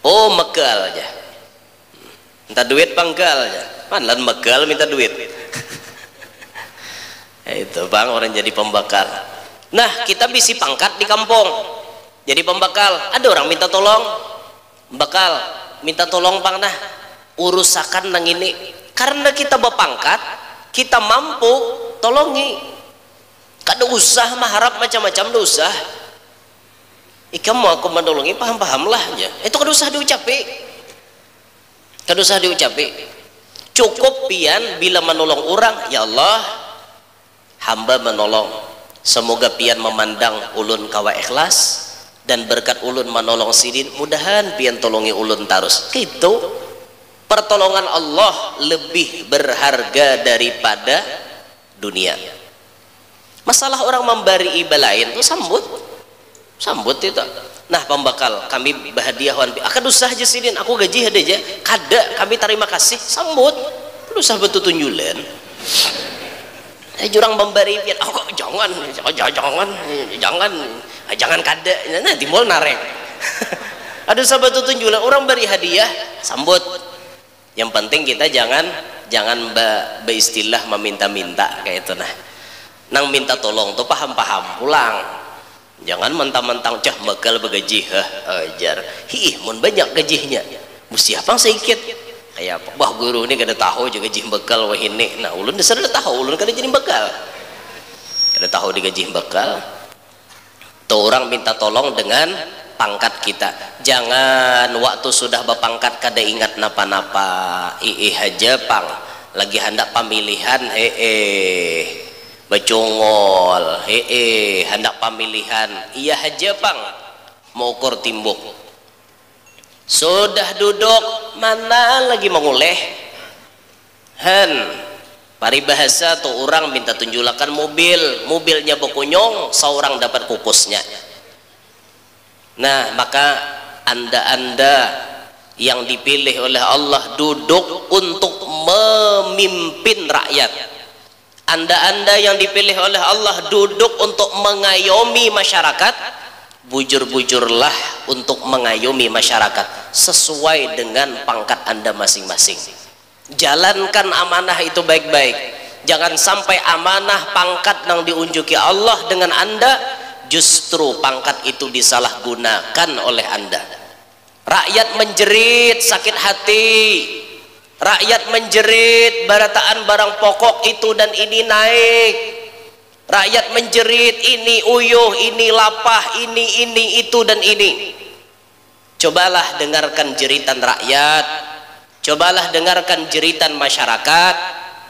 oh makel aja, minta duit pangkal aja, manlan makel minta duit. Itu bang orang jadi pembakal. Nah kita bisi pangkat di kampung jadi pembakal, ada orang minta tolong, bakal minta tolong pang nah urusakan nang ini, karena kita berpangkat kita mampu tolongi, kada usah mengharap macam-macam, kada usah ikam mau aku menolongi paham-paham lah aja, itu kada usah diucapi, kada usah diucapi, cukup pian bila menolong orang, ya Allah hamba menolong, semoga pian memandang ulun kawa ikhlas, dan berkat ulun menolong sidin, mudahan pian tolongi ulun tarus. Itu pertolongan Allah lebih berharga daripada dunia. Masalah orang memberi iba lain tuh sambut itu. Nah pembakal kami bahadiahan, akan usah aja sidin, aku gaji ada aja, kada kami terima kasih, sambut, usah betul tunjulan. Jurang memberi pian, oh kok jangan kada, nanti mau narek. Ada sahabat tunjulan orang beri hadiah, sambut. Yang penting kita jangan beristilah meminta-minta kayak itu nah. Nang minta tolong tuh paham-paham pulang. Jangan mentang-mentang cah bakal begaji ajar. Mun banyak gajinya. mesti apa sedikit kayak apa bah guru ini kada tahu juga gaji bekal wah ini nah ulun dasar ada tahu ulun kada jadi bekal kada tahu digaji bekal tuh orang minta tolong dengan pangkat kita. Jangan waktu sudah berpangkat kada ingat napa-napa aja pang lagi hendak pemilihan becongol hendak pemilihan iya aja pang mau ukur timbuk sudah duduk mana lagi menguleh paribahasa tuh orang minta tunjulakan mobilnya berkunyong seorang dapat kupusnya. Nah maka anda yang dipilih oleh Allah duduk untuk memimpin rakyat. Anda yang dipilih oleh Allah duduk untuk mengayomi masyarakat. Bujur-bujurlah untuk mengayomi masyarakat sesuai dengan pangkat anda masing-masing. Jalankan amanah itu baik-baik. Jangan sampai amanah pangkat yang diunjuki Allah dengan anda justru pangkat itu disalahgunakan oleh anda. Rakyat menjerit sakit hati, rakyat menjerit barataan barang pokok itu dan ini naik, rakyat menjerit ini uyuh, ini lapah, ini itu dan ini. Cobalah dengarkan jeritan rakyat, cobalah dengarkan jeritan masyarakat.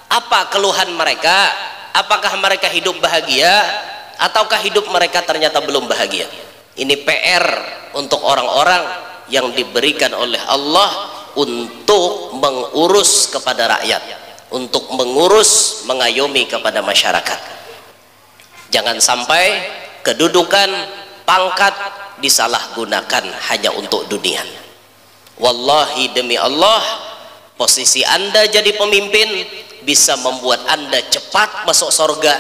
Apa keluhan mereka? Apakah mereka hidup bahagia ataukah hidup mereka ternyata belum bahagia? Ini PR untuk orang-orang yang diberikan oleh Allah untuk mengurus kepada rakyat, untuk mengurus mengayomi kepada masyarakat. Jangan sampai kedudukan pangkat disalahgunakan hanya untuk dunia. Wallahi demi Allah, posisi anda jadi pemimpin bisa membuat anda cepat masuk surga,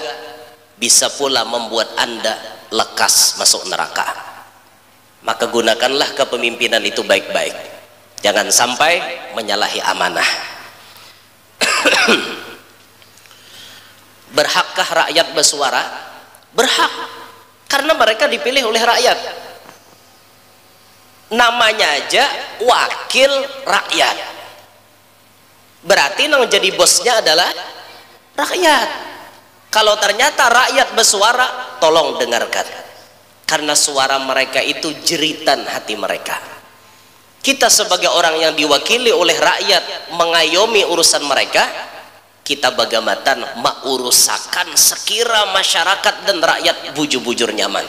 bisa pula membuat anda lekas masuk neraka. Maka gunakanlah kepemimpinan itu baik-baik, jangan sampai menyalahi amanah. Berhakkah rakyat bersuara? Berhak, karena mereka dipilih oleh rakyat. Namanya aja wakil rakyat, berarti yang jadi bosnya adalah rakyat. Kalau ternyata rakyat bersuara, tolong dengarkan, karena suara mereka itu jeritan hati mereka. Kita sebagai orang yang diwakili oleh rakyat mengayomi urusan mereka, kita bagamatan maurusakan sekira masyarakat dan rakyat bujur-bujur nyaman.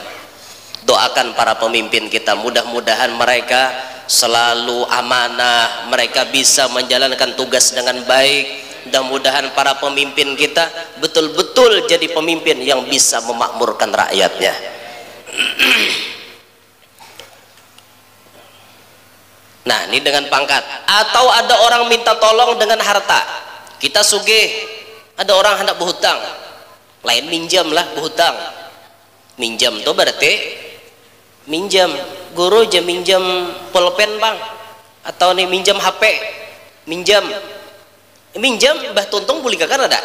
Doakan para pemimpin kita, mudah-mudahan mereka selalu amanah, mereka bisa menjalankan tugas dengan baik. Mudah-mudahan para pemimpin kita betul-betul jadi pemimpin yang bisa memakmurkan rakyatnya. Nah, ini dengan pangkat. Atau ada orang minta tolong dengan harta. Kita sugih, ada orang hendak berhutang, lain minjam lah berhutang. Minjam tuh berarti minjam, guru aja minjam pulpen bang, atau nih minjam HP, minjam bah tuntung boleh kakak ada,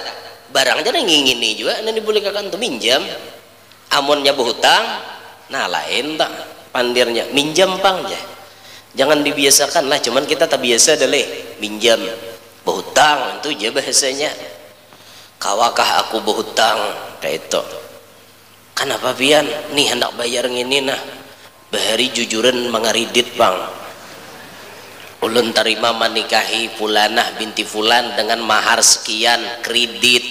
barangnya nih ngini juga, nanti boleh kakak tuh minjam, amonnya berhutang, nah lain tak pandirnya minjam bang ya, jangan dibiasakan lah, cuman kita tak biasa deh minjam. Berhutang itu aja bahasanya. Kawakah aku berhutang kayak itu. Kenapa pian? Nih hendak bayar ngini nah. Bahari jujuran mengaridit bang. Ulun terima menikahi fulanah binti fulan dengan mahar sekian kredit.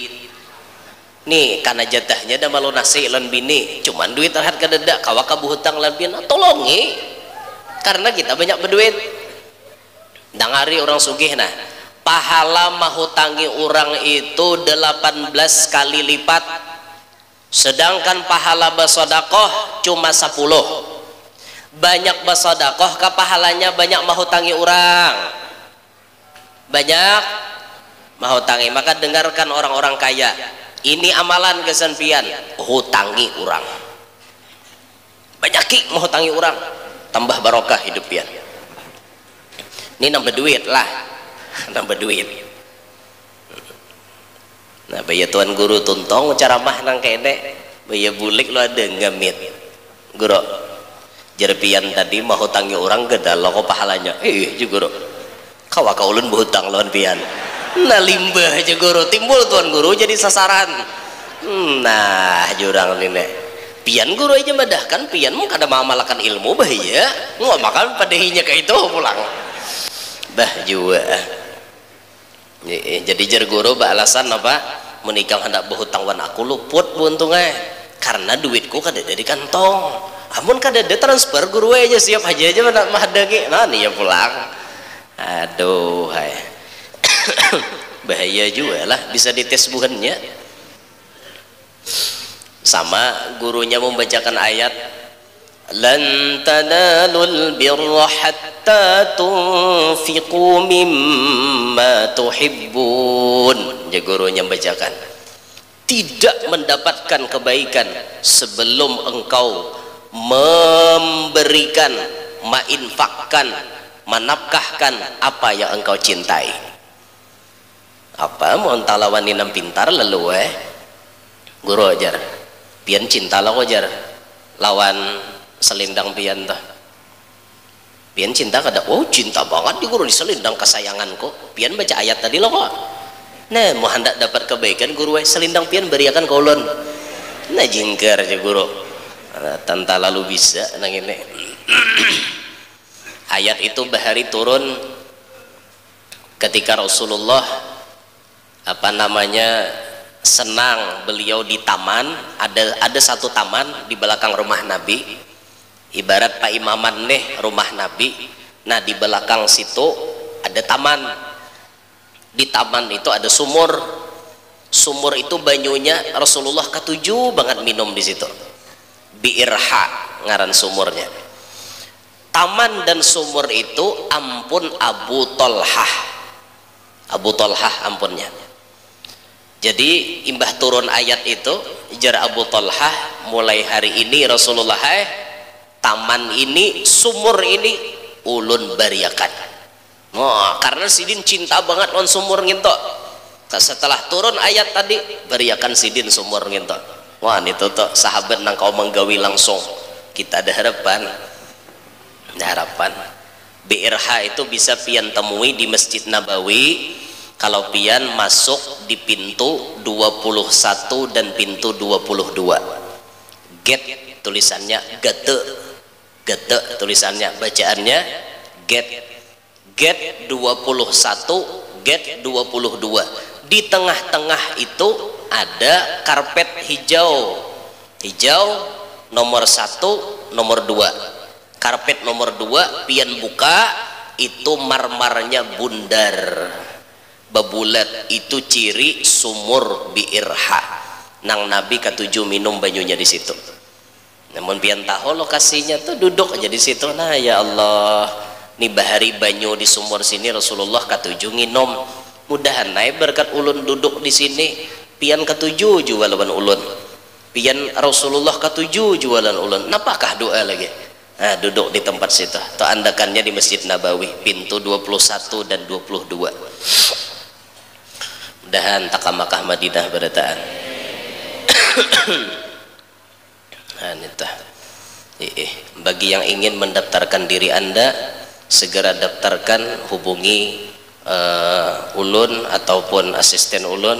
Nih karena jatahnya dah malu nasi lan bini. Cuman duit terhad kadeda. Kawakah berhutang lan pian? Tolongi. Karena kita banyak berduit. Dangari orang sugih nah. Pahala mahutangi orang itu 18 kali lipat, sedangkan pahala bersedekah cuma 10. Banyak bersedekah ke pahalanya banyak mahutangi orang, banyak mahutangi. Maka dengarkan orang-orang kaya, ini amalan kesenpian, hutangi orang, banyak mahutangi orang, tambah barokah hidup pian. Ini nambah duit lah, nambah duit. Nah baya tuan guru tuntong ceramah nang kene baya bulik lo ada ngamit guru jerpian tadi mau tangi orang gede lo kok pahalanya juga guru kawa kaulun berhutang lawan pian. Nah limbah aja guru timbul tuan guru jadi sasaran. Nah jurang ini pian guru aja madahkan pian mau kada mamalakan ilmu bahaya nggak makan padehinya kayak itu pulang bah juga. Jadi jar guru alasan apa menikah hendak berhutang wan aku luput buntungnya karena duitku kada ada di kantong. Amun kada ada transfer guru aja siap aja mana mahadagi nah nih ya pulang. Aduh hai. Bahaya juga lah bisa dites bukannya. Sama gurunya membacakan ayat lan tanalul birra hatta tunfiqu mimma tuhibbun. Ya gurunya membacakan tidak mendapatkan kebaikan sebelum engkau memberikan, menginfakkan, menafkahkan apa yang engkau cintai. Apa mau talawan ninam pintar lalu guru ajar pian cinta lah ajar lawan selindang pian tuh pian cinta kada oh cinta banget di guru di selindang kesayanganku pian baca ayat tadi loh kok. Nah mau hendak dapat kebaikan guru selindang pian beriakan kaulon nah jingkar aja guru tanta lalu bisa nang ini. Ayat itu bahari turun ketika Rasulullah apa namanya senang beliau di taman, ada satu taman di belakang rumah Nabi, ibarat Pak Imaman nih rumah Nabi. Nah di belakang situ ada taman, di taman itu ada sumur, sumur itu banyunya Rasulullah ketujuh banget minum di situ, Bi'irha ngaran sumurnya. Taman dan sumur itu ampun Abu Tolhah, Abu Tolhah ampunnya. Jadi imbah turun ayat itu jar Abu Tolhah mulai hari ini Rasulullah taman ini sumur ini ulun bariakan. Oh, karena sidin cinta banget on sumur nginto. Setelah turun ayat tadi bariakan sidin sumur nginto. Wah itu tuh sahabat nang kau menggawi langsung kita ada harapan. Ada harapan. Bi'irha itu bisa pian temui di Masjid Nabawi. Kalau pian masuk di pintu 21 dan pintu 22 gate tulisannya gate tulisannya bacaannya gate 21 gate 22 di tengah-tengah itu ada karpet hijau nomor 1 nomor 2 karpet nomor 2 pian buka itu marmarnya bundar babulat itu ciri sumur Bi'irha nang Nabi ketujuh minum banyunya di situ. Namun pian tahu lokasinya tuh duduk aja di situ. Nah ya Allah nih bahari banyu di sumur sini Rasulullah ketujuh nginom mudahan naik berkat ulun duduk di sini pian ketujuh jualan ulun pian Rasulullah ketujuh jualan ulun napakah doa lagi. Nah duduk di tempat situ tuh andakannya di Masjid Nabawi pintu 21 dan 22 mudahan takamakah Madinah berataan. Bagi yang ingin mendaftarkan diri Anda segera daftarkan, hubungi ulun ataupun asisten ulun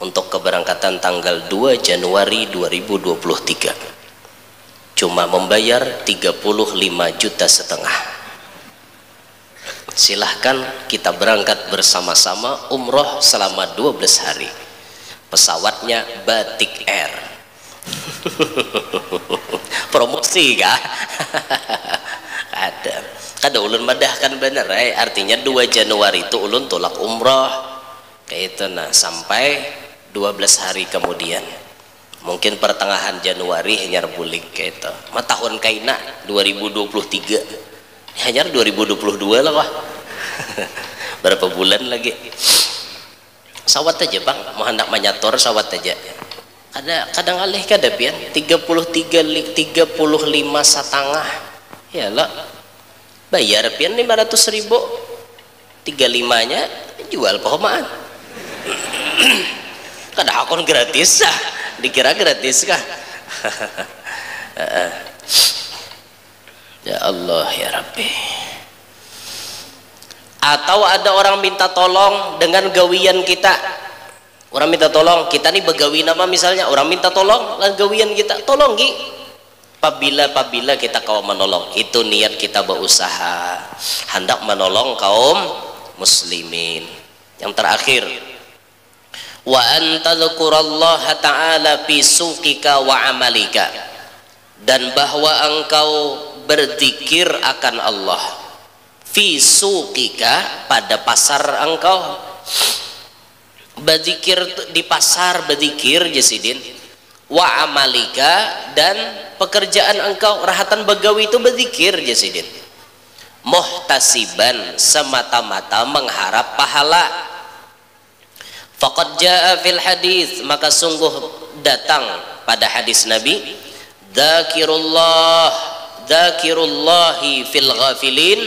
untuk keberangkatan tanggal 2 Januari 2023 cuma membayar 35,5 juta. Silahkan kita berangkat bersama-sama umroh selama 12 hari. Pesawatnya Batik Air. Promosi kah? Ada ulun madahkan bener artinya 2 Januari itu ulun tolak umroh kayak itu. Nah sampai 12 hari kemudian mungkin pertengahan Januari hanyar bulik kayak itu tahun kaina 2023 hanya 2022 lah wah. Berapa bulan lagi sawat aja bang mau hendak menyator sawat aja ada kadang alih kada pian 35 setengah ya lah bayar pian 500.000 35 nya jual pohomaan. Kada akun gratis ah dikira gratis kah. Ya Allah ya Rabbi. Atau ada orang minta tolong dengan gawian kita. Orang minta tolong, kita nih begawi nama misalnya, orang minta tolong dan gawian kita, tolong Gi. Apabila kita kaum menolong, itu niat kita berusaha hendak menolong kaum muslimin. Yang terakhir, wa antadzkurallaha ta'ala fi suqika wa amalika, dan bahwa engkau berzikir akan Allah fi suqika, pada pasar engkau berzikir, di pasar berzikir jasidin, wa amalika, dan pekerjaan engkau rahatan begawi itu berzikir jasidin, muhtasiban, semata-mata mengharap pahala. Faqad jaa fil hadis, maka sungguh datang pada hadis Nabi, dzakirullahi fil ghafilin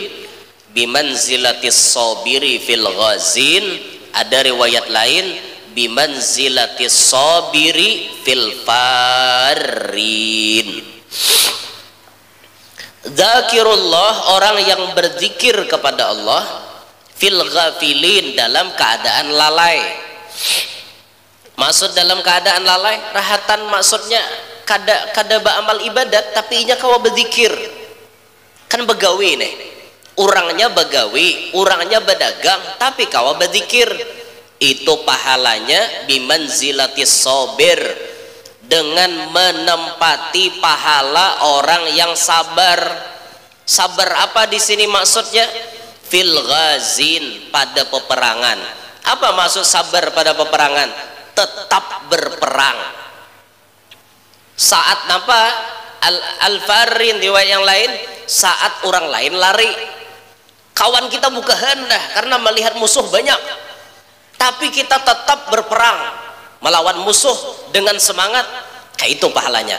bimanzilatis sabiri fil ghazin. Ada riwayat lain bimanzilatis sabiri fil farin. Dzakirullah, orang yang berzikir kepada Allah, fil ghafilin, dalam keadaan lalai. Maksud dalam keadaan lalai, rahatan maksudnya kada beramal ibadat tapi inya kawa berzikir. Kan begawi nih, orangnya begawi, orangnya berdagang tapi kawa berzikir. Itu pahalanya bimanzilatis sabir, dengan menempati pahala orang yang sabar. Sabar apa di sini maksudnya? Fil ghazin, pada peperangan. Apa maksud sabar pada peperangan? Tetap berperang. Saat apa? Al-farin, riwayat yang lain, saat orang lain lari. Kawan kita buka hendak karena melihat musuh banyak, tapi kita tetap berperang melawan musuh dengan semangat. Kayak itu pahalanya.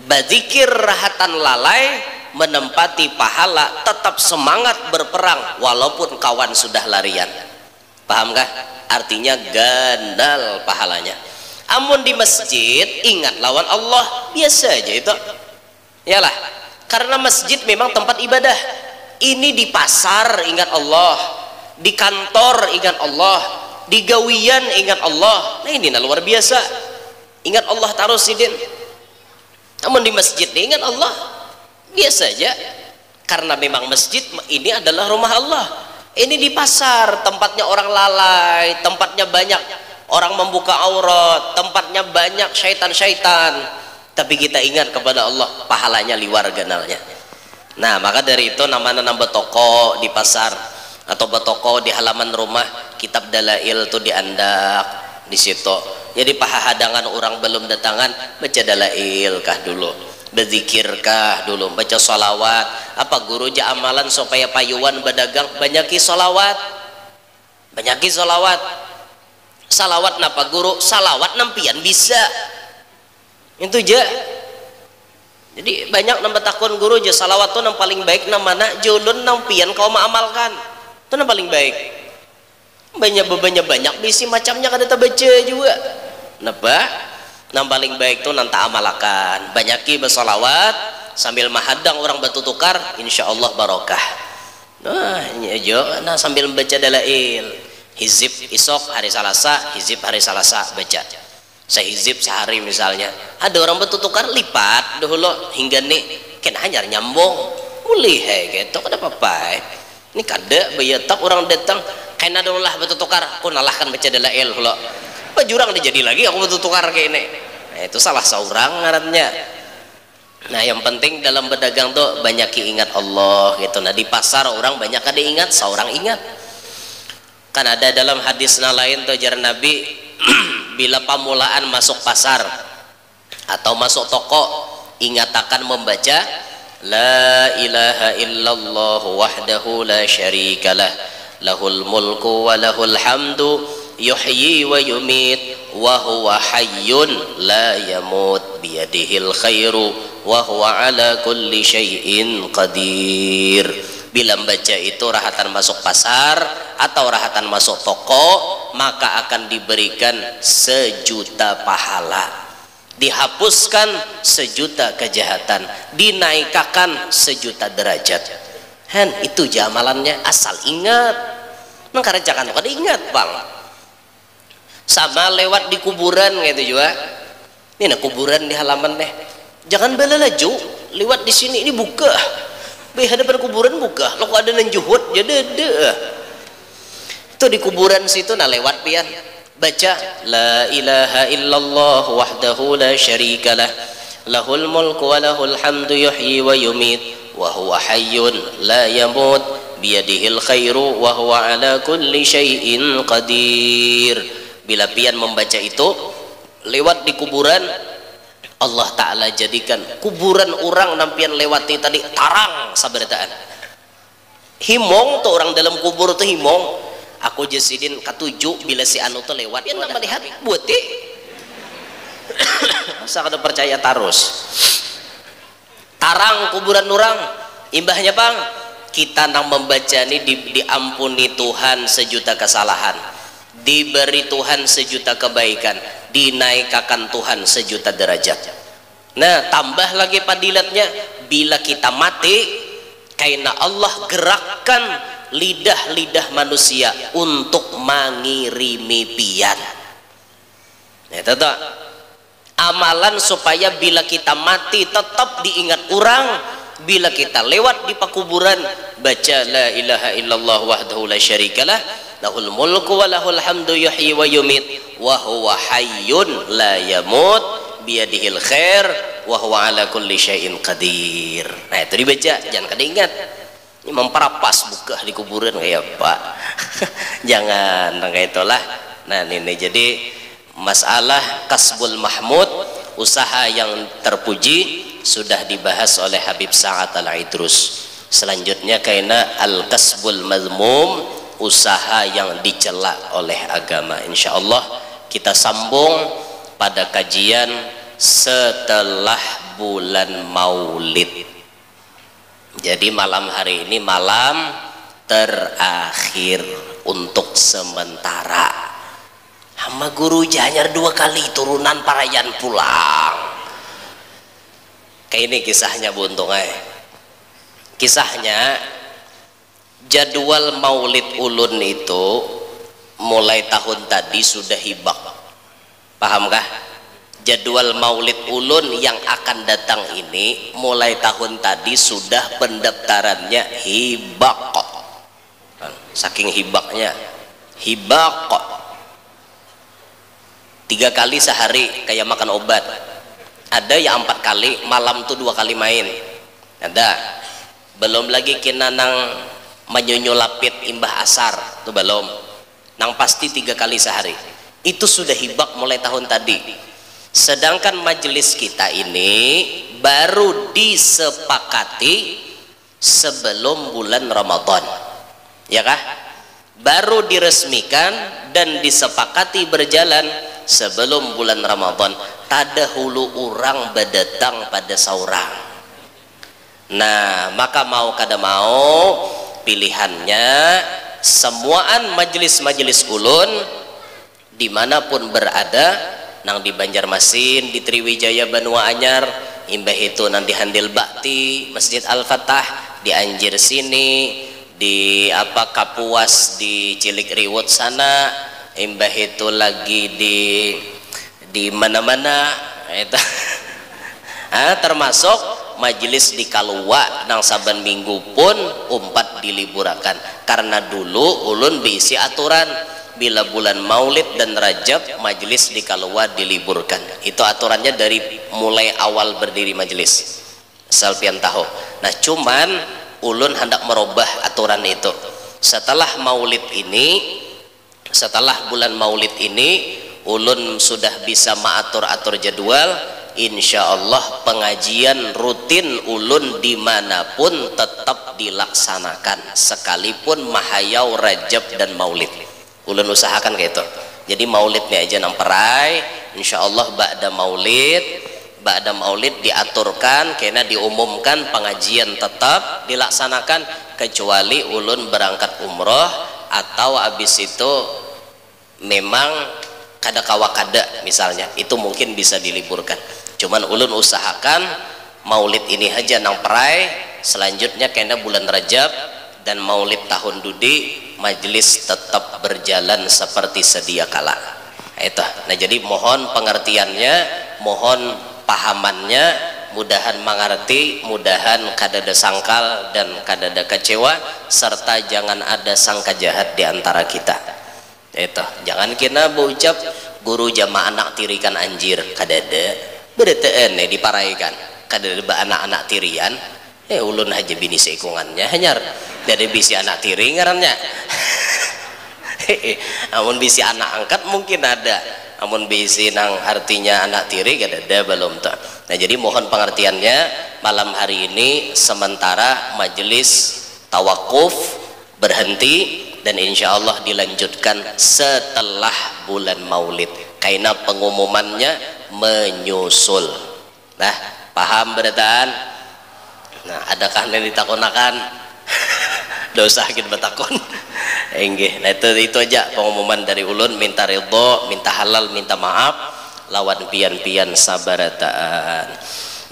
Berzikir rahatan lalai, menempati pahala, tetap semangat berperang walaupun kawan sudah larian. Pahamkah? Artinya gandal pahalanya. Amun di masjid ingat lawan Allah, biasa aja itu. Yalah, karena masjid memang tempat ibadah. Ini di pasar ingat Allah, di kantor ingat Allah, di gawian ingat Allah. Nah ini luar biasa. Ingat Allah taruh sidin. Namun di masjid ingat Allah, biasa aja. Karena memang masjid ini adalah rumah Allah. Ini di pasar, tempatnya orang lalai, tempatnya banyak orang membuka aurat, tempatnya banyak syaitan-syaitan. Tapi kita ingat kepada Allah, pahalanya liwar ganalnya. Nah maka dari itu namanya nambah toko di pasar atau bertoko di halaman rumah, kitab dalail tuh diandak di situ. Jadi pahadangan orang belum datangan, baca dalail kah dulu, berzikirkah dulu, baca sholawat. Apa guru ja amalan supaya payuan berdagang, banyaki sholawat, banyaki sholawat. Salawat napa guru? Salawat nampian bisa. Itu aja. Jadi banyak nambah takun guru aja salawat tuh yang paling baik namana julun nampian kau mengamalkan. Itu yang paling baik. Banyak bisi macamnya kada baca juga. Napa? Yang paling baik tuh nanta amalkan. Banyaki bersalawat sambil mahadang orang bertutukar, insyaallah barokah. Nah, ini aja. Nah sambil membaca dalail. Hizib isok hari Selasa, hizib hari Selasa baca. Sehizib sehari misalnya. Ada orang bertutukar lipat dahulu hingga nih kena hanya nyambung. Mulih gitu kenapa apa? Ini kada bayatak orang datang kena dulu lah bertutukar. Aku nalahkan baca dalail hula. Jurang dijadi lagi aku bertutukar kayak ini. Nah, itu salah seorang ngarannya. Nah yang penting dalam berdagang tuh banyak ingat Allah gitu. Nah di pasar orang banyak ada ingat, seorang ingat. Kan ada dalam hadis lain tuh ajaran Nabi, bila pamulaan masuk pasar atau masuk toko, ingatakan membaca la ilaha illallah wahdahu la syarikalah, lahul mulku wa lahul hamdu, yuhyi wa yumit, wa huwa hayyun la yamut, biyadihil khairu wa huwa ala kulli syai'in qadir. Bila membaca itu rahatan masuk pasar atau rahatan masuk toko, maka akan diberikan 1.000.000 pahala, dihapuskan 1.000.000 kejahatan, dinaikkan 1.000.000 derajat. itu jamalannya asal ingat mengkarajakan kada ingat bang. Sama lewat di kuburan gitu juga. Ini nah kuburan di halaman deh. Jangan bela laju lewat di sini ini buka. Di hadapan kuburan buka. Lo ada nenjuhut jadi ada. Itu di kuburan situ nah lewat pian. Baca la ilaha illallah wahdahu la syarikalah lahul mulku wa lahul hamdu yuhyi wa yumit wa huwa hayyun la yamut biyadihil khairu wa huwa ala kulli syai'in qadir. Bila pian membaca itu lewat di kuburan, Allah Ta'ala jadikan kuburan orang nampian lewati tadi tarang sabarataan. Himong tuh orang dalam kubur tuh himong. Aku jasidin ketujuh bila si anu tuh lewat pian nama lihat buati. Masa kada percaya tarus. Tarang kuburan orang imbahnya bang kita nang membaca ini diampuni Tuhan sejuta kesalahan, diberi Tuhan sejuta kebaikan, dinaikkan Tuhan sejuta derajat. Nah tambah lagi padilatnya bila kita mati karena Allah gerakkan lidah-lidah manusia untuk mengirimi pian. Nah, itu amalan supaya bila kita mati tetap diingat orang. Bila kita lewat di pakuburan baca la ilaha illallah wahdahu la syarikalah lahul mulku wa lahul hamdu yuhyi wa yumit wa huwa hayyun la yamut biyadihil khair wa huwa ala kulli syai'in qadir. Nah itu dibaca, jangan kada ingat ini memperapas buka di kuburan kayak Pak. Jangan kayak itulah. Nah ini jadi masalah kasbul mahmud, usaha yang terpuji sudah dibahas oleh Habib Sa'ad Al-Idrus. Selanjutnya kaina al-kasbul mazmum, usaha yang dicela oleh agama. Insyaallah kita sambung pada kajian setelah bulan Maulid. Jadi malam hari ini malam terakhir untuk sementara. Hama guru janyar 2 kali turunan parayan pulang. Kayak ini kisahnya buntung kisahnya jadwal maulid ulun itu mulai tahun tadi sudah hibak. Pahamkah? Jadwal maulid ulun yang akan datang ini mulai tahun tadi sudah pendaftarannya hibak. Saking hibaknya hibak 3 kali sehari kayak makan obat. Ada yang 4 kali, malam tuh 2 kali main. Ada. Belum lagi kena nang menyunyulapit imbah asar tuh belum. Nang pasti 3 kali sehari. Itu sudah hibak mulai tahun tadi. Sedangkan majelis kita ini baru disepakati sebelum bulan Ramadan. Ya kah? Baru diresmikan dan disepakati berjalan sebelum bulan Ramadan. Tada hulu orang berdatang pada saurang. Nah maka mau kada mau pilihannya semuaan majelis-majelis ulun dimanapun berada, nang di Banjarmasin, di Triwijaya Banua Anyar, imbah itu nang di Handil Bakti, Masjid Al-Fatah, di Anjir sini, di Kapuas di Cilik Riwut sana, imbah itu lagi di mana-mana itu. Termasuk majelis di Kalua nang saban minggu pun umpat diliburakan karena dulu ulun bisi aturan bila bulan Maulid dan Rajab majelis di Kalua diliburkan. Itu aturannya dari mulai awal berdiri majelis asal pian tahu. Nah cuman ulun hendak merubah aturan itu setelah Maulid ini, setelah bulan Maulid ini ulun sudah bisa mengatur-atur jadwal. Insya Allah pengajian rutin ulun dimanapun tetap dilaksanakan sekalipun mahayau Rajab dan Maulid. Ulun usahakan kayak itu. Jadi maulidnya aja nang perai. Insya Allah ba'da maulid diaturkan karena diumumkan pengajian tetap dilaksanakan kecuali ulun berangkat umroh atau habis itu memang kada kawakada misalnya, itu mungkin bisa diliburkan. Cuman ulun usahakan maulid ini aja nang perai selanjutnya kena bulan Rajab dan Maulid tahun Dudi majelis tetap berjalan seperti sedia kala. Itu. Nah jadi mohon pengertiannya, mohon pahamannya, mudahan mengerti, mudahan kadada sangkal dan kadada kecewa, serta jangan ada sangka jahat di antara kita. Itu. Jangan kena berucap guru jamaah anak tirikan anjir kadada bereteen diparaikan kadada anak-anak tirian ulun haja bini seikungannya hanyar dari bisi anak tiri ngarannya. Amun bisi anak angkat mungkin ada, amun bisi nang artinya anak tiri kadada belum tak. Nah jadi mohon pengertiannya, malam hari ini sementara majelis tawakuf berhenti dan insya Allah dilanjutkan setelah bulan Maulid karena pengumumannya menyusul. Nah paham berataan? Nah adakah yang ditakonakan? Dosa kita bertakon. Enggih. Nah itu aja pengumuman dari ulun, minta ridho, minta halal, minta maaf lawan pian-pian sabarataan.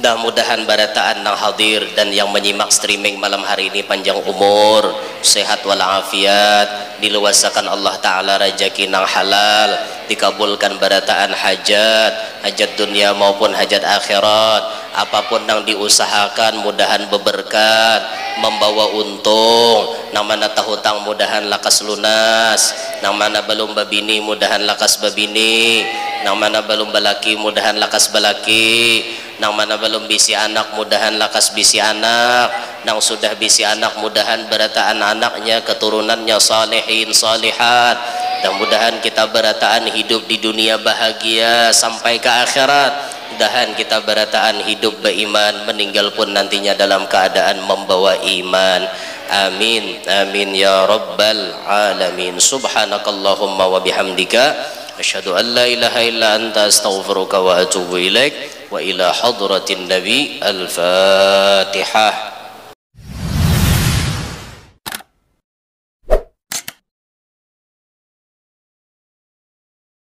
Mudah-mudahan barataan nang hadir dan yang menyimak streaming malam hari ini panjang umur, sehat walafiat, diluasakan Allah Ta'ala rezeki nang halal, dikabulkan barataan hajat dunia maupun hajat akhirat, apapun yang diusahakan mudahan beberkat, membawa untung, nang mana tahutang mudahan lakas lunas, nang mana belum babini mudahan lakas babini, nang mana belum balaki mudahan lakas balaki, nang mana belum bisi anak mudahan lakas bisi anak, nang sudah bisi anak mudahan berataan anaknya keturunannya salihin salihat, dan mudahan kita berataan hidup di dunia bahagia sampai ke akhirat, mudahan kita berataan hidup beriman meninggal pun nantinya dalam keadaan membawa iman. Amin amin ya rabbal alamin. Subhanakallahumma wa bihamdika asyhadu an la ilaha illa anta astaghfiruka wa atubu ilaik. Wa ila hadratin nabi al-fatihah.